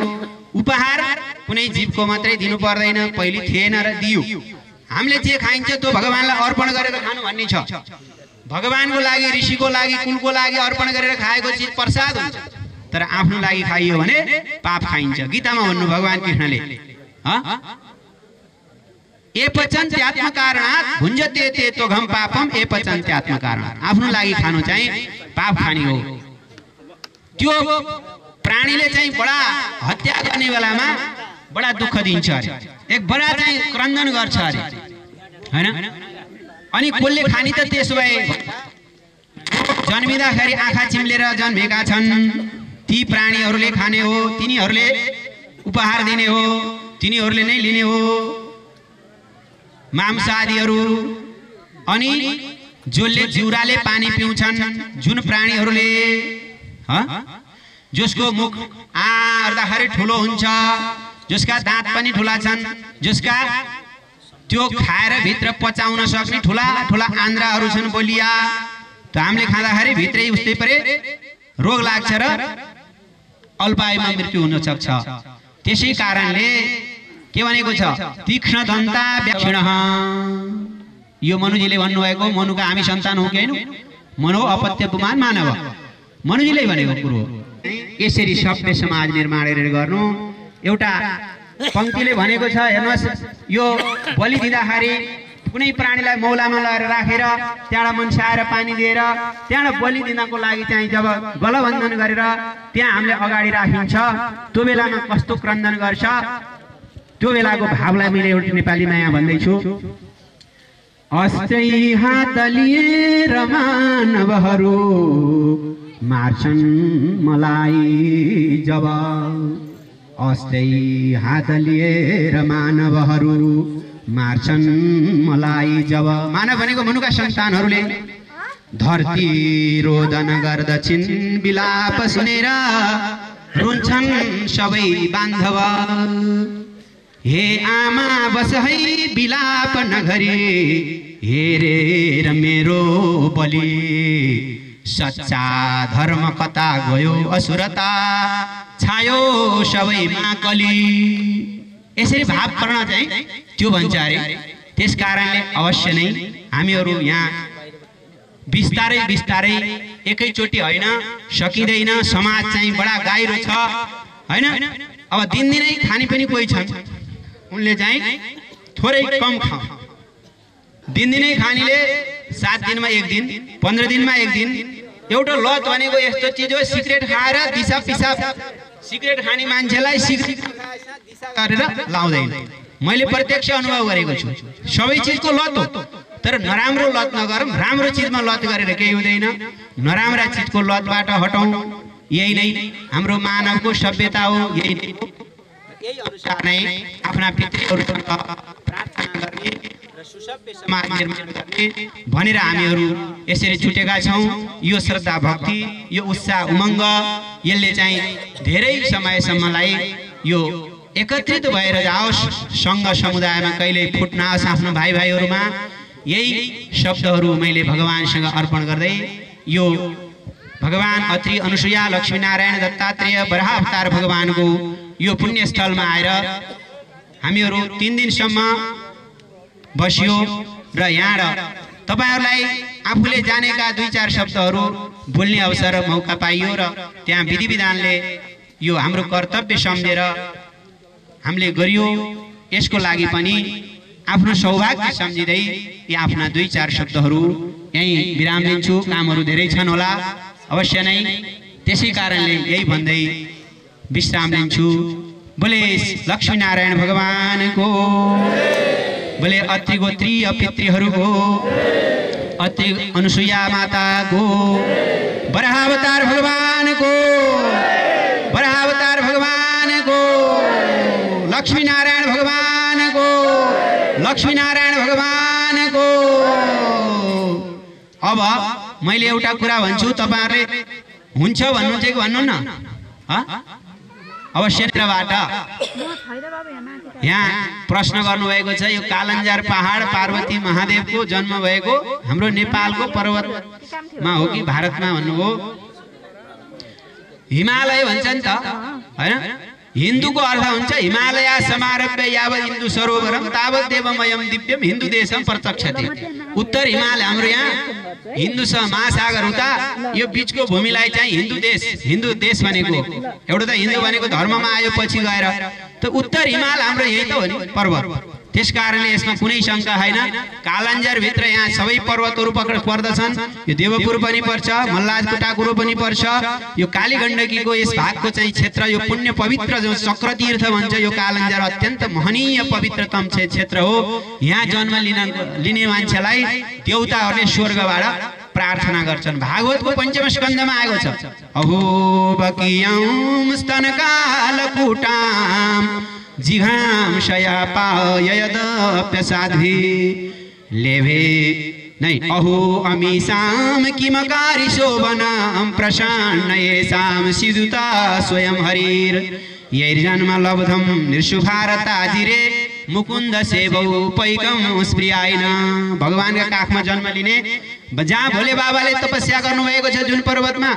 Speaker 8: उपहार कुनै जीवको मात्रै दिनु पर्दैन, पहिले थिएन र दियो। हामीले जे खाइन्छ त्यो भगवानलाई अर्पण गरेर खानु भन्ने छ। भगवानको लागि, ऋषिको लागि, कुलको लागि अर्पण गरेर खाएको चिज प्रसाद हुन्छ, तर आफ्नो लागि खाइयो भने पाप खाइन्छ। गीतामा भन्नु भगवान कृष्णले ए पचन्त्यात्म कारणात् भुञ्जते ते त्वघम पापम ए पचन्त्यात्म कारणात्। आफ्नो लागि खानु चाहिँ पाप खाने हो। त्यो प्राणीले चाहिँ बडा हत्या गर्ने बेलामा बडा दुःख दिन्छ अरे, एक बडा चाहिँ क्रन्दन गर्छ अरे, हैन? अनि कसले खानी त? त्यसो भए जन्मिँदाखेरि आँखा चिम्लेर जन्मेका छन् ती प्राणीहरूले खाने हो, तिनीहरूले उपहार दिने हो, तिनीहरूले नै लिने हो मांस आदिहरू। अनि जसले जिउराले पानी पिउँछन्, जुन प्राणीहरूले जसको मुख आर्दाखेरि ठुलो हुन्छ, जसका दाँत पनि ठुला छन्, जसका त्यो खाएर भित्र पचाउन सक्ने ठुला ठुला आन्द्राहरू छन् बलिया, त हामीले खाँदाखेरि भित्रै उस्तै परे रोग लाग्छ र अल्पायुमा मृत्यु हुन सक्छ। त्यसै कारणले के भनेको छ? तीक्ष्ण दन्ता व्याक्षिणः। यो मनुजीले भन्नुभएको, मनुका हामी सन्तान हौ कि हैन? मनो अपत्यपुमान मानव, मनुजीले भनेको कुरो। यसरी सभ्य समाज निर्माण गर्नु। एउटा पंक्तिले भनेको छ, हेर्नुहोस्, यो बलि दिँदाखेरि कुनै प्राणीलाई मौलामा लगेर राखेर त्यहाँबाट मन्साएर पानी दिएर त्यहाँबाट बलि दिनको लागि चाहिँ जब गलबन्धन गरेर त्यहाँ हामीले अगाडि राखिन्छ, त्यो बेलामा कस्तो क्रन्दन गर्छ, त्यो बेलाको भावलाई मैले एउटा नेपालीमा यहाँ भन्दैछु। अस्त्रै हात लिएर मानवहरू मार्छन् मलाई जब, अस्त्रै हात लिएर मानवहरू मार्छन् मलाई जब। मानव भनेको मनुका सन्तानहरूले धरती रोदन गर्दछिन् बिलाप सुनेर, रुन्छन् सबै बान्धव। हे आमा बस है बिलाप नगरी, हेरेर मेरो बलि, सच्चा धर्म कता गयो असुरता, छायो सबैमा कली। यसरी भाव गर्न चाहिँ त्यो भन्छ अरे। त्यस कारणले अवश्य नै हामीहरू यहाँ बिस्तारै बिस्तारै एकैचोटि होइन, सकिँदैन। समाज चाहिँ बडा गाइरो छ, हैन? अब दिनदिनै खाने पनि कोही छन्, उनले चाहिँ थोरै कम खाऊ। दिनदिनै खानेले 7 दिनमा 1 दिन, 15 दिनमा 1 दिन। एउटा लत भनेको यस्तो चिज हो, सिगरेट खाएर दिशा पिसाब, सिगरेट खाने मान्छेलाई सिगरेट गरेर लाउँदैन। मैले प्रत्यक्ष अनुभव गरेको छु। सबै चिजको लत हो, तर नराम्रो लत नगरौँ, राम्रो चिजमा लत गरेर केही हुँदैन। नराम्रा चिजको लतबाट हटौँ, यही नै हाम्रो मानवको सभ्यता हो। यही अनुसार नै आफ्ना पितृहरूको प्रार्थना गर्ने र सुसभ्य समाज निर्माण गर्ने भनेर हामीहरू यसरी छुटेका छौँ। यो श्रद्धा भक्ति, यो उत्साह उमङ्ग, यसले चाहिँ धेरै समयसम्मलाई यो एकत्रित भएर जाओस्, सङ्घ समुदायमा कहिले फुट नआओस् आफ्नो भाइ भाइहरूमा। यही शब्दहरू मैले भगवानसँग अर्पण गर्दै यो भगवान अत्रि, अनुसुया, लक्ष्मीनारायण, दत्तात्रेय, बराह अवतार भगवानको यो पुण्यस्थलमा आएर हामीहरू 3 दिनसम्म बस्यो र यहाँ तपाईहरुलाई आफूले जानेका 2-4 शब्दहरू बोल्ने अवसर मौका पाइयो र त्यहाँ विधि विधानले यो हाम्रो कर्तव्य सम्झेर हामीले गरियो। यसको लागि पनि आफ्नो सौभाग्य सम्झिदै यी आफ्ना 2-4 शब्दहरू यही विराम दिन्छु। कामहरू धेरै छन् होला अवश्य नै, त्यसै कारणले यही भन्दै विश्राम लिन्छु। बोले लक्ष्मीनारायण भगवानको, बोले अत्रि गोत्रीय पितृहरूको, अत्रि अनुसुया माताको, बराहावतार भगवानको, बराहावतार भगवानको, लक्ष्मीनारायण भगवानको, लक्ष्मीनारायण भगवानको। अब मैले एउटा कुरा भन्छु, तपाईहरुले हुन्छ भन्नुहुन्छ कि भन्नु न? अब क्षेत्रबाट यहाँ प्रश्न गर्नुभएको छ, यो कालन्जार पहाड पार्वती महादेवको जन्म भएको हाम्रो नेपालको पर्वतमा हो कि भारतमा भन्नुभयो? हिमालय भन्छ नि त हैन। हिन्दूको अर्थ हुन्छ हिमालय समारभ्य यावत् हिन्दू सरोवरम तावत् देवमयम दिव्यम हिन्दू देशम प्रत्यक्षते। उत्तर हिमाल हाम्रो यहाँ हिन्दू महासागर उता यो बीचको भूमिलाई चाहिँ हिन्दू देश भनेको एउटा त हिन्दू भनेको धर्ममा आयो पछि गएर त उत्तर हिमाल हाम्रो यही त हो नि पर्वत। त्यसकारणले यसमा कुनै शंका छैन। कालञ्जर भित्र यहाँ सबै पर्वतहरू पर्दछन्। यो देवपुर पनि पर्छ, मल्लाजको टाकुरो पनि पर्छ। यो काली गण्डकीको यस भागको चाहिँ क्षेत्र यो पुण्य पवित्र जो चक्रतीर्थ भन्छ यो कालञ्जर अत्यन्त महनीय पवित्रतम क्षेत्र हो। यहाँ जन्म लिने मान्छेलाई देवताहरूले स्वर्गबाट प्रार्थना गर्छन्। भागवतको पञ्चम स्कन्धमा आएको छ अहो बकियं स्तनकालकुटाम जिघाम शयापायदप्यसाध्वी लेभे नहीं अहो अमीसाम किमकारी शोभनाम प्रशान्न येषाम सिधुता स्वयं हरिर यैर्जन्म लब्धम निर्षुभारताजिरे मुकुन्द सेवौ पैकम स्प्रियाइन। भगवानका काखमा जन्म लिने जहाँ भोले बाबाले तपस्या गर्नुभएको छ जुन पर्वतमा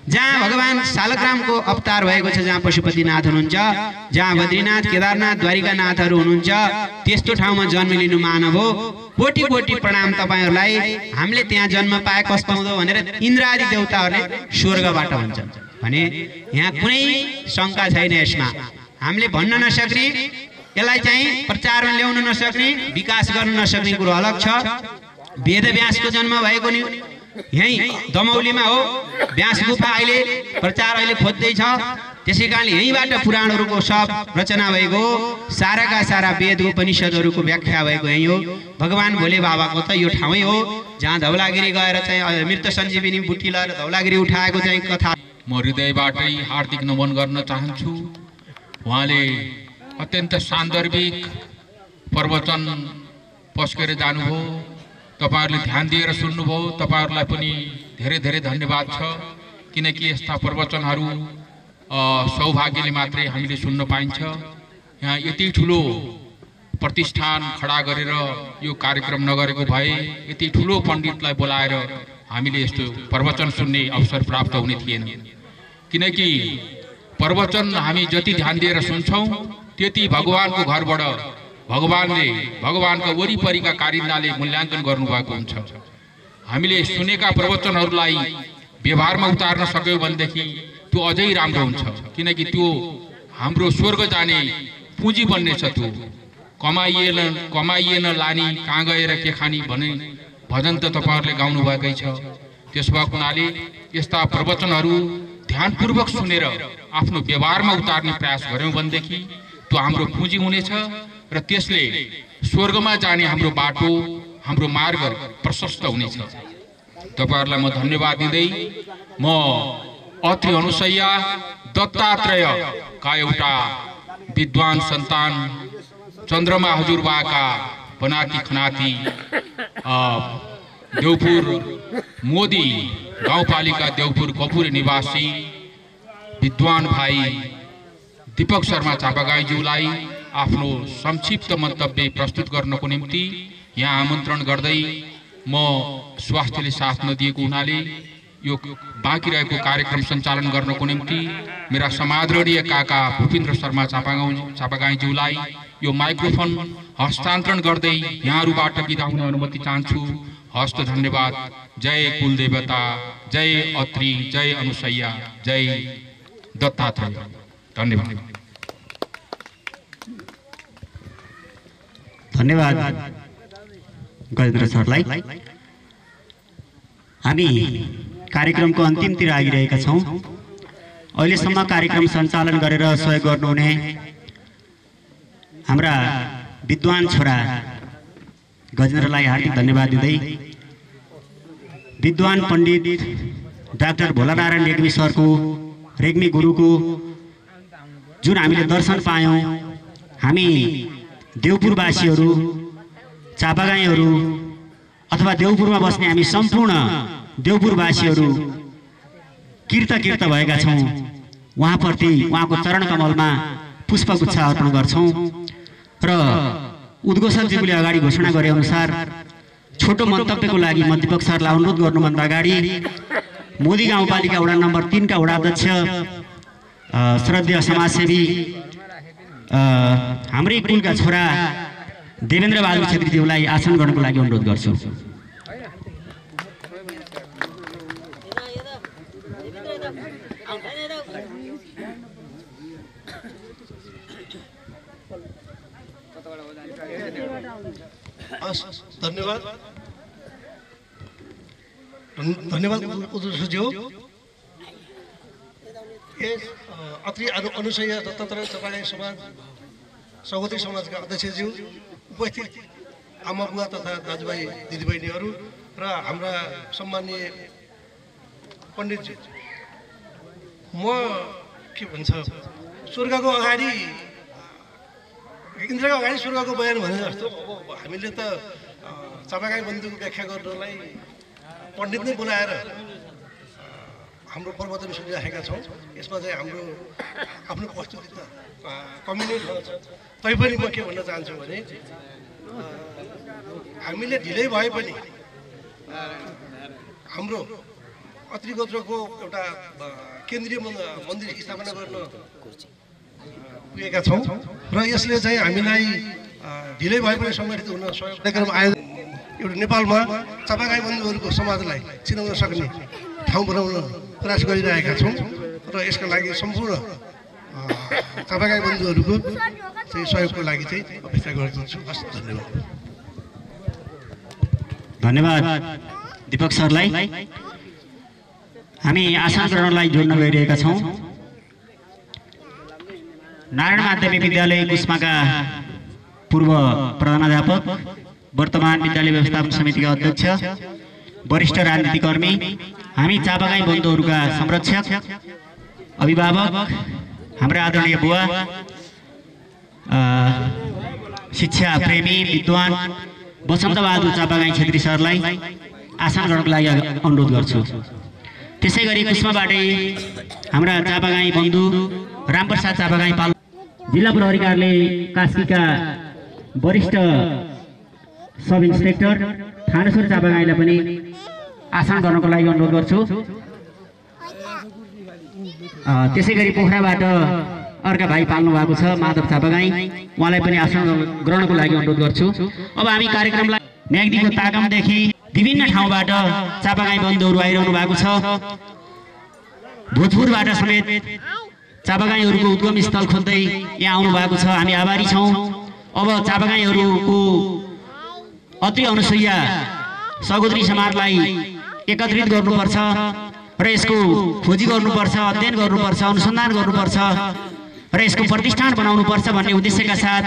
Speaker 8: जहाँ भगवान शालग्रामको अवतार भएको छ, जहाँ पशुपतिनाथ हुनुहुन्छ, जहाँ बद्रीनाथ केदारनाथ द्वारिकानाथहरू हुनुहुन्छ, त्यस्तो ठाउँमा जन्म लिनु मानव हो। कोटी कोटी प्रणाम तपाईहरुलाई। हामीले त्यहाँ जन्म पाए कस पाउँदो भनेर इन्द्र आदि देवताहरूले स्वर्गबाट भन्छन् भने यहाँ कुनै शंका छैन। यसमा हामीले भन्न नसक्ने, यसलाई चाहिँ प्रचारमा ल्याउन नसक्ने, विकास गर्न नसक्ने कुरो अलग छ। वेदव्यासको जन्म भएको नि यही दमौलीमा हो। व्यास गुफा अहिले प्रचार अहिले खोज्दैछ। त्यसैकारणले यहीँबाट पुराणहरूको सब रचना भएको, साराका सारा वेद उपनिषदहरूको व्याख्या भएको यही हो। भगवान भोले बाबाको त यो ठाउँै हो जहाँ धौलागिरी गएर चाहिँ मृत सञ्जीविनी बुट्टी लगाएर धौलागिरी उठाएको चाहिँ कथा।
Speaker 4: म हृदयबाटै हार्दिक नमन गर्न चाहन्छु। उहाँले अत्यन्त सान्दर्भिक प्रवचन पस्केर जानुभयो। तपाईहरुले ध्यान दिएर सुन्नुभयो। तपाईहरुलाई पनि धेरै धेरै धन्यवाद छ, किनकि यस्ता प्रवचनहरू सौभाग्यले मात्रै हामीले सुन्न पाइन्छ। यहाँ यति ठुलो प्रतिष्ठान खडा गरेर यो कार्यक्रम नगरेको भए यति ठुलो पण्डितलाई बोलाएर हामीले यस्तो प्रवचन सुन्ने अवसर प्राप्त हुने थिएन। किनकि प्रवचन हामी जति ध्यान दिएर सुन्छौं त्यति भगवानको घरबाट भगवानले भगवानका वरिपरिका कारिन्दाले मूल्याङ्कन गर्नुभएको हुन्छ। हामीले सुनेका प्रवचनहरूलाई व्यवहारमा उतार्न सक्यौं भनेदेखि त्यो अझै राम्रो हुन्छ, किनकि त्यो हाम्रो स्वर्ग जाने पुँजी बन्नेछ। त्यो कमाइएन लानी कहाँ गएर के खानी भने भजन त तपाईहरुले गाउनु भएकै छ। त्यस भएको हुनाले यस्ता प्रवचनहरू ध्यानपूर्वक सुनेर आफ्नो व्यवहारमा उतार्ने प्रयास गर्यौं भनेदेखि त्यो हाम्रो पुँजी हुनेछ र त्यसले स्वर्गमा जाने हाम्रो बाटो हाम्रो मार्ग प्रशस्त हुनेछ। तपाईहरुलाई म धन्यवाद दिँदै म अत्रि अनुसैया दत्तात्रेयका एउटा विद्वान सन्तान चन्द्रमा हजुरबाका बनाती खनाती देवपुर मोदी गाउँपालिका देवपुर कपुरे निवासी विद्वान भाइ दीपक शर्मा चापागाईज्यूलाई आफ्नो संक्षिप्त मन्तव्य प्रस्तुत गर्नको निम्ति यहाँ आमन्त्रण गर्दै म स्वास्थ्यले साथ नदिएको हुनाले यो बाँकी रहेको कार्यक्रम सञ्चालन गर्नको निम्ति मेरा समादरणीय काका भूपेन्द्र शर्मा चापागाईज्यूलाई यो माइक्रोफोन हस्तान्तरण गर्दै यहाँहरूबाट बिदा हुन अनुमति चाहन्छु। हस्त धन्यवाद। जय कुलदेवता, जय अत्रि, जय अनुसैया, जय दत्तात्रेय। धन्यवाद।
Speaker 8: धन्यवाद गजेन्द्र सरलाई। हामी कार्यक्रमको अन्तिमतिर आइरहेका छौं। अहिलेसम्म कार्यक्रम सञ्चालन गरेर सहयोग गर्नुहुने हाम्रा विद्वान छोरा गजेन्द्रलाई हार्दिक धन्यवाद दिँदै विद्वान पण्डित डाक्टर भोलानारायण रेग्मी सरको रेग्मी गुरुको जुन हामीले दर्शन पायौं, हामी देवपुरवासीहरू, चापागाईहरू अथवा देवपुरमा बस्ने हामी सम्पूर्ण देवपुरवासीहरू कृतकृत भएका छौं। उहाँप्रति उहाँको चरण कमलमा पुष्पगुच्छ अर्पण गर्छौं र उद्घोषकज्यूले अगाडि घोषणा गरे अनुसार छोटो मन्तव्यको लागि म दीपक सरलाई अनुरोध गर्नुभन्दा अगाडि मोदी गाउँपालिका वडा नम्बर 3 का वडा अध्यक्ष श्रद्धेय समाजसेवी हाम्रै कुलका छोरा देवेन्द्र बहादुर छेत्रीज्यूलाई आसन गर्नको लागि अनुरोध गर्छु।
Speaker 7: धन्यवाद धन्यवाद उद्घोषज्यू। अत्रि अनुसया दत्तात्रेय चपागाई समाज सगोत्री समाजका अध्यक्षज्यू, उपस्थित आमा बुवा तथा दाजुभाइ दिदीबहिनीहरू र हाम्रा सम्माननीय पण्डितज्यू, म के भन्छ स्वर्गको अगाडि इन्द्रको अगाडि स्वर्गको बयान भने जस्तो अब हामीले त चपागाई बन्धुको व्याख्या गर्नलाई पण्डित नै बोलाएर हाम्रो प्रवचन सुनिराखेका छौँ। यसमा चाहिँ हाम्रो आफ्नो प्रस्तुति त कम्युनिट छ। तैपनि म के भन्न चाहन्छु भने हामीले ढिलै भए पनि हाम्रो अत्रि गोत्रको एउटा केन्द्रीय मन्दिर स्थापना गर्न पुगेका छौँ र यसले चाहिँ हामीलाई ढिलै भए पनि सङ्गठित हुन सहयोग कार्यक्रम आयोजन एउटा नेपालमा चपागाई बन्धुहरूको समाजलाई चिनाउन सक्ने ठाउँ बनाउन प्रयास गरिरहेका छौँ र यसका लागि सम्पूर्ण चपागाई बन्धुहरूको चाहिँ सहयोगको लागि चाहिँ अपेक्षा गर्दछु। हस्, धन्यवाद।
Speaker 8: धन्यवाद दीपक सरलाई। हामी आसन ग्रहणलाई जोड्न गइरहेका छौँ। नारायण माध्यमिक विद्यालय कुस्माका पूर्व प्रधानाध्यापक, वर्तमान विद्यालय व्यवस्थापन समितिका अध्यक्ष, वरिष्ठ राजनीतिक कर्मी, हामी चापागाई बन्धुहरूका संरक्षक, अभिभावक, हाम्रा आदरणीय बुवा, शिक्षा प्रेमी विद्वान वसन्त बहादुर चापागाई छेत्री सरलाई आसन ग्रहणको लागि अनुरोध गर्छु। त्यसै गरी कुस्माबाटै हाम्रा चापागाई बन्धु रामप्रसाद चापागाई पाल जिल्ला प्रहरी कार्यालय कास्कीका वरिष्ठ सब इन्सपेक्टर थानेश्वर चापागाईलाई पनि आसन गर्नको लागि अनुरोध गर्छु। त्यसै गरी पोखराबाट अर्का भाइ पाल्नु भएको छ माधव चापागाई, उहाँलाई पनि आसन ग्रहणको लागि अनुरोध गर्छु। अब हामी कार्यक्रमलाई म्याग्दीको ताकमदेखि विभिन्न ठाउँबाट चापागाई बन्धुहरू आइरहनु भएको छ। भोजपुरबाट समेत चापागाईहरूको उद्गम स्थल खोज्दै यहाँ आउनु भएको छ। हामी आभारी छौँ। अब चापागाईहरूको अत्रि अनुसुया सगोत्री समाजलाई एकत्रित गर्नुपर्छ र यसको खोजी गर्नुपर्छ, अध्ययन गर्नुपर्छ, अनुसन्धान गर्नुपर्छ र यसको प्रतिष्ठान बनाउनुपर्छ भन्ने उद्देश्यका साथ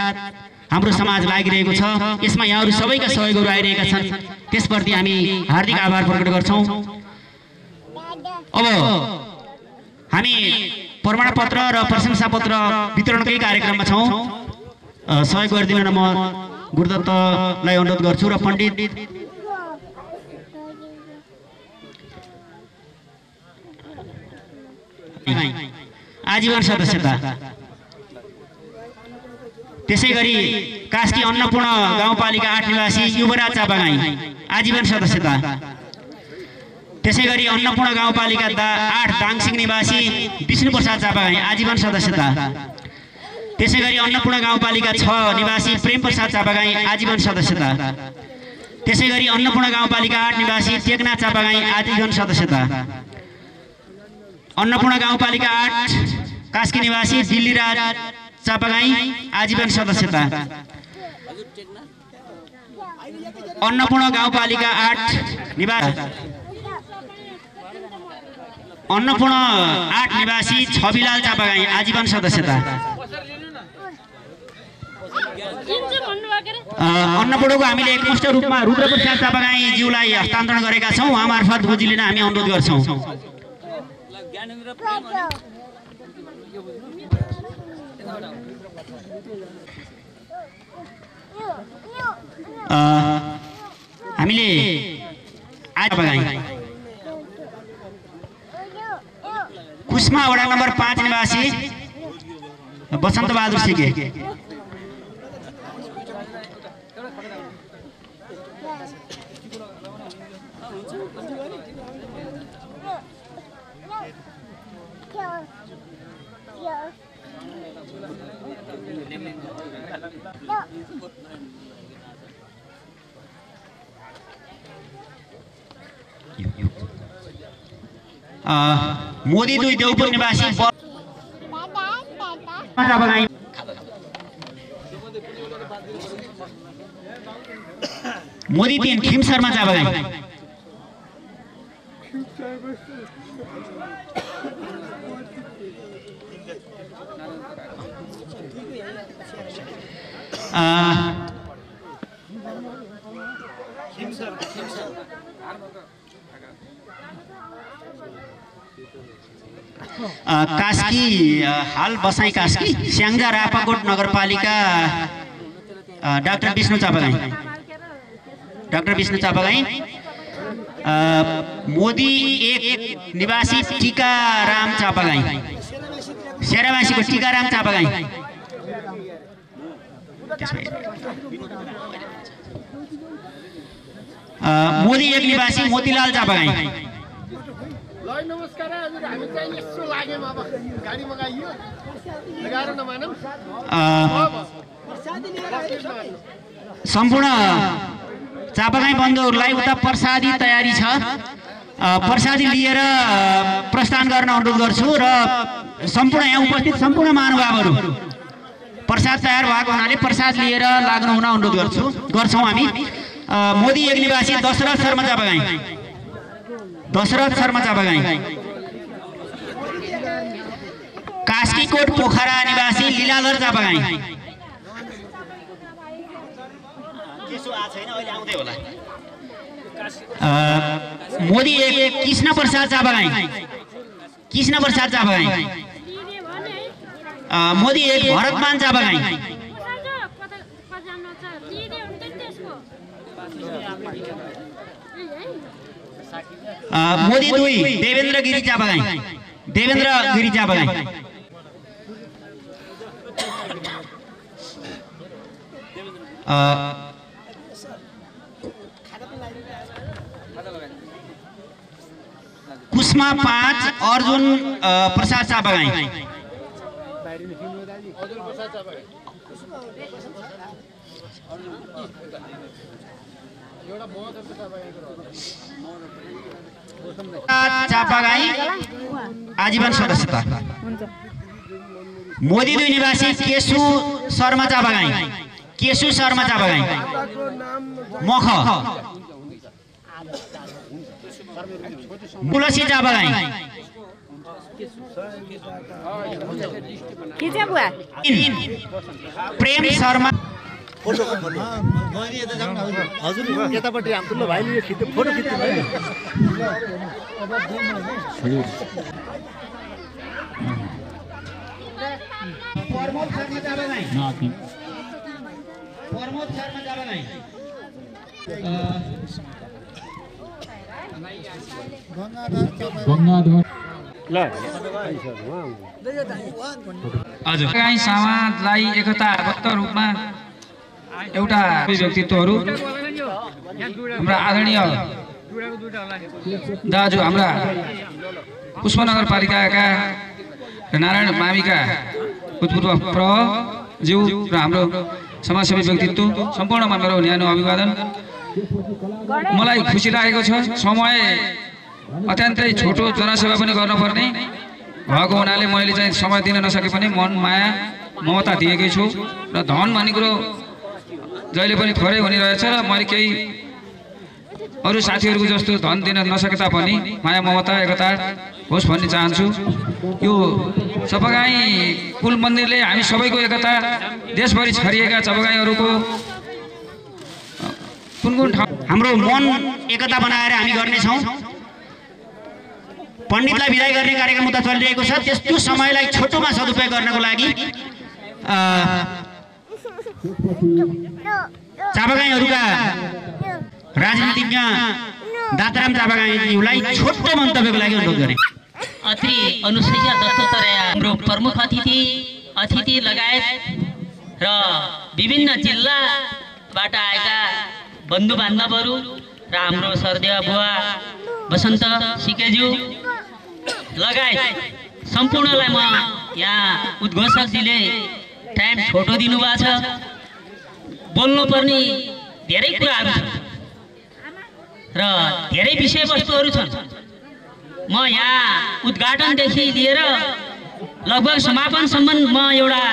Speaker 8: हाम्रो समाज लागिरहेको छ। यसमा यहाँहरू सबैका सहयोगहरू आइरहेका छन्, त्यसप्रति हामी हार्दिक आभार प्रकट गर्छौँ। अब हामी प्रमाणपत्र र प्रशंसापत्र वितरणकै कार्यक्रममा छौँ। सहयोग गरिदिन म गुरुदत्तलाई अनुरोध गर्छु र पण्डित आजीवन सदस्यता। त्यसै गरी कास्की अन्नपूर्ण गाउँपालिका 8 निवासी युवराज चापागाई आजीवन सदस्यता। त्यसै गरी अन्नपूर्ण गाउँपालिका 8 दाङसिङ निवासी विष्णुप्रसाद चापागाई आजीवन सदस्यता। त्यसै गरी अन्नपूर्ण गाउँपालिका 6 निवासी प्रेमप्रसाद चापागाई आजीवन सदस्यता। त्यसै गरी अन्नपूर्ण गाउँपालिका 8 निवासी टेकनाथ चापागाई आजीवन सदस्यता। अन्नपूर्ण गाउँपालिका 8 कास्की निवासी दिल्लीराज चापागाई आजीवन सदस्यता। अन्नपूर्ण गाउँपालिका 8 निवासी अन्नपूर्ण 8 निवासी छविलाल चापागाई आजीवन सदस्यता। अन्नपूर्णको हामीले एकमुष्ट रूपमा रुद्रप्रसाद चापागाई ज्यूलाई हस्तान्तरण गरेका छौँ। उहाँ मार्फत खोजी लिन हामी अनुरोध गर्छौँ। हामीले चापागाई कुस्मा वडा नम्बर 5 निवासी वसन्त बहादुर सिके, मोदी 2 देउपुर निवासी चापागाई मोदी 3 खिमसरमा चापागाई कास्की हाल बसाई कास्की स्याङ्जा रापाकोट नगरपालिका डाक्टर विष्णु चापागाई मोदी 1 निवासी टीकाराम चापागाई शेरावासीको टीकाराम चापागाई मोदी 1 निवासी मोतीलाल चापागाई
Speaker 9: नमस्कार हजुर हामी चाहिँ यसो लाग्यौँ अब गाडी मगाइयो लगाएर नमानौँ
Speaker 8: सम्पूर्ण चापागाई बन्धुहरूलाई उता प्रसादी तयारी छ प्रसादी लिएर प्रस्थान गर्न अनुरोध गर्छु र सम्पूर्ण यहाँ उपस्थित सम्पूर्ण महानुभावहरू प्रसाद तयार भएको हुनाले प्रसाद लिएर लाग्नु हुन अनुरोध गर्छौँ हामी मोदी 1 निवासी दशरथ शर्मा चापागाई कास्कीकोट पोखरा निवासी लीलाधर चापागाई मोदी 1 कृष्ण प्रसाद चापागाई मोदी 1 भरतमान चापागाई मोदी 2 देवेन्द्र गिरी चापागाई कुस्मा 5 अर्जुन प्रसाद चापागाई चापागाई आजीवन सदस्यता मोदी 2 निवासी केशु शर्मा चापागाई मख तुलसी चापागाई प्रेम शर्मा
Speaker 9: हजुर यतापट्टि हाम्रो भाइले खिच्यो फोटो खिच्नु भयो
Speaker 8: प्रमोद शर्मा चापागाई
Speaker 10: चापागाई समाजलाई एकताबद्ध रूपमा एउटा व्यक्तित्वहरू हाम्रा आदरणीय दाजु हाम्रा पुष्प नगरपालिकाका नारायण माविका भूतपूर्व प्रज्यू र हाम्रो समाजसेवी व्यक्तित्व सम्पूर्णमा मेरो न्यानो अभिवादन। मलाई खुसी लागेको छ, समय अत्यन्तै छोटो जनसेवा पनि गर्नुपर्ने भएको हुनाले मैले चाहिँ समय दिन नसके पनि मन माया ममता दिएकै छु र धन भन्ने कुरो जहिले पनि थोरै हुनिरहेछ र मैले केही अरू साथीहरूको जस्तो धन दिन नसके तापनि माया ममता एकता होस् भन्ने चाहन्छु। यो चापागाई कुल मन्दिरले हामी सबैको एकता, देशभरि छरिएका चापागाईहरूको कुन कुन ठाउँ
Speaker 8: हाम्रो मन एकता बनाएर हामी गर्नेछौँ। पण्डितलाई विदाई गर्ने कार्यक्रम उता चलिरहेको छ, त्यो समयलाई छोटोमा सदुपयोग गर्नको लागि चापागाईहरूका राजनीतिज्ञ दाताराम चापागाईज्यूलाई छोटो मन्तव्यको लागि अनुरोध गरे।
Speaker 11: अत्रि अनुसुया दत्ततरया हाम्रो प्रमुख अतिथि लगायत र विभिन्न जिल्लाबाट आएका बन्धु बान्धवहरू र हाम्रो सरदेवा बुवा बसन्त सिकेज्यू लगायत सम्पूर्णलाई म यहाँ उद्घोषकजीले टाइम छोटो दिनुभएको छ। बोल्नुपर्ने धेरै कुराहरू छन् र धेरै विषयवस्तुहरू छन्। म यहाँ उद्घाटनदेखि लिएर लगभग समापनसम्म म एउटा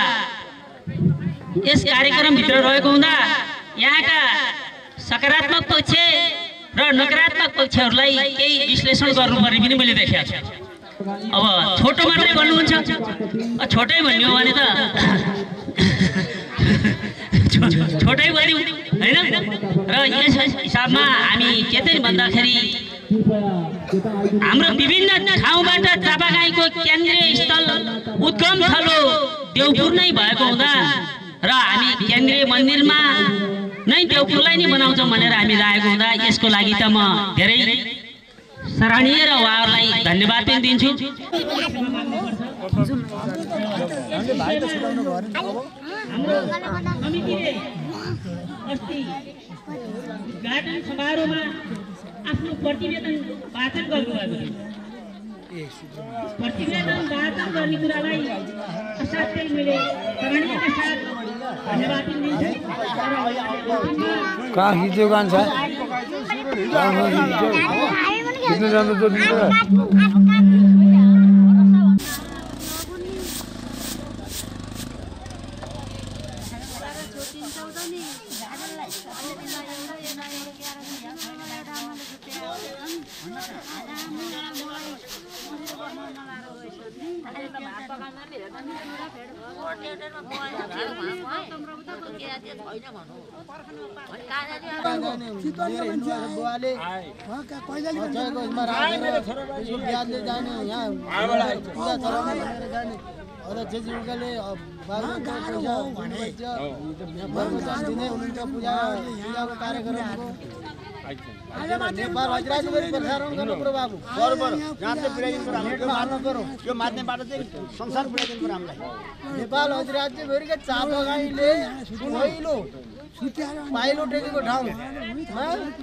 Speaker 11: यस कार्यक्रमभित्र रहेको हुँदा यहाँका सकारात्मक पक्ष र नकारात्मक पक्षहरूलाई केही विश्लेषण गर्नुपर्ने पनि मैले देखेको छु। अब छोटो मात्रै भन्नुहुन्छ, छोटै भन्ने हो भने त छोटै भन्यौँ होइन। र यस हिसाबमा हामी के चाहिँ भन्दाखेरि हाम्रो विभिन्न ठाउँबाट चापागाईको केन्द्रीय स्थल उद्गम थलो देउपुर नै भएको हुँदा र हामी केन्द्रीय मन्दिरमा नै देउपुरलाई नै बनाउँछौँ भनेर हामी लागेको हुँदा यसको लागि त म धेरै सराहनीय र उहाँहरूलाई धन्यवाद पनि दिन्छु।
Speaker 12: उद्घाटन समारोहमा आफ्नो प्रतिवेदन वाचन गर्नुभएको थियो। प्रतिवेदन वाचन गर्ने कुरालाई असाध्यै मैले सराहनीयका साथ धन्यवाद पनि दिन्छु।
Speaker 13: कहाँ खिच्यो गान छ कितने राम्रो तो नहीं है।
Speaker 2: नेपाल हजराजभरि प्रसारण गर्नु पर्यो बाबु। बरोबर जहाँ चाहिँ पुर्याइदिनु पर्यो, नेट मार्नु पर्यो। यो माध्यमबाट चाहिँ संसार पुर्याइदिनु पर्यो हामीलाई। नेपाल हजराजभरिका चापागाईले पहिलो पाइलो टेकेको ठाउँमा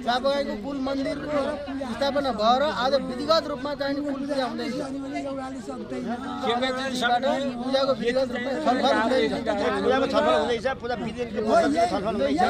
Speaker 2: चापागाईको कुल मन्दिरको स्थापना भएर आज विधिगत रूपमा चाहिँ कुल पूजा हुँदैछ। पूजाको विधिगत रूपमा छलफल हुँदैछ। पूजाको छलफल हुँदैछ। पूजा विधिको छलफल हुँदैछ।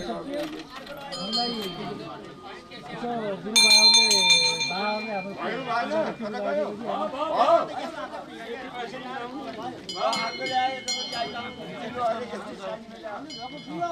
Speaker 2: गरिसक्यो हामीलाई यसो गुरुबाहरूले हाम्रो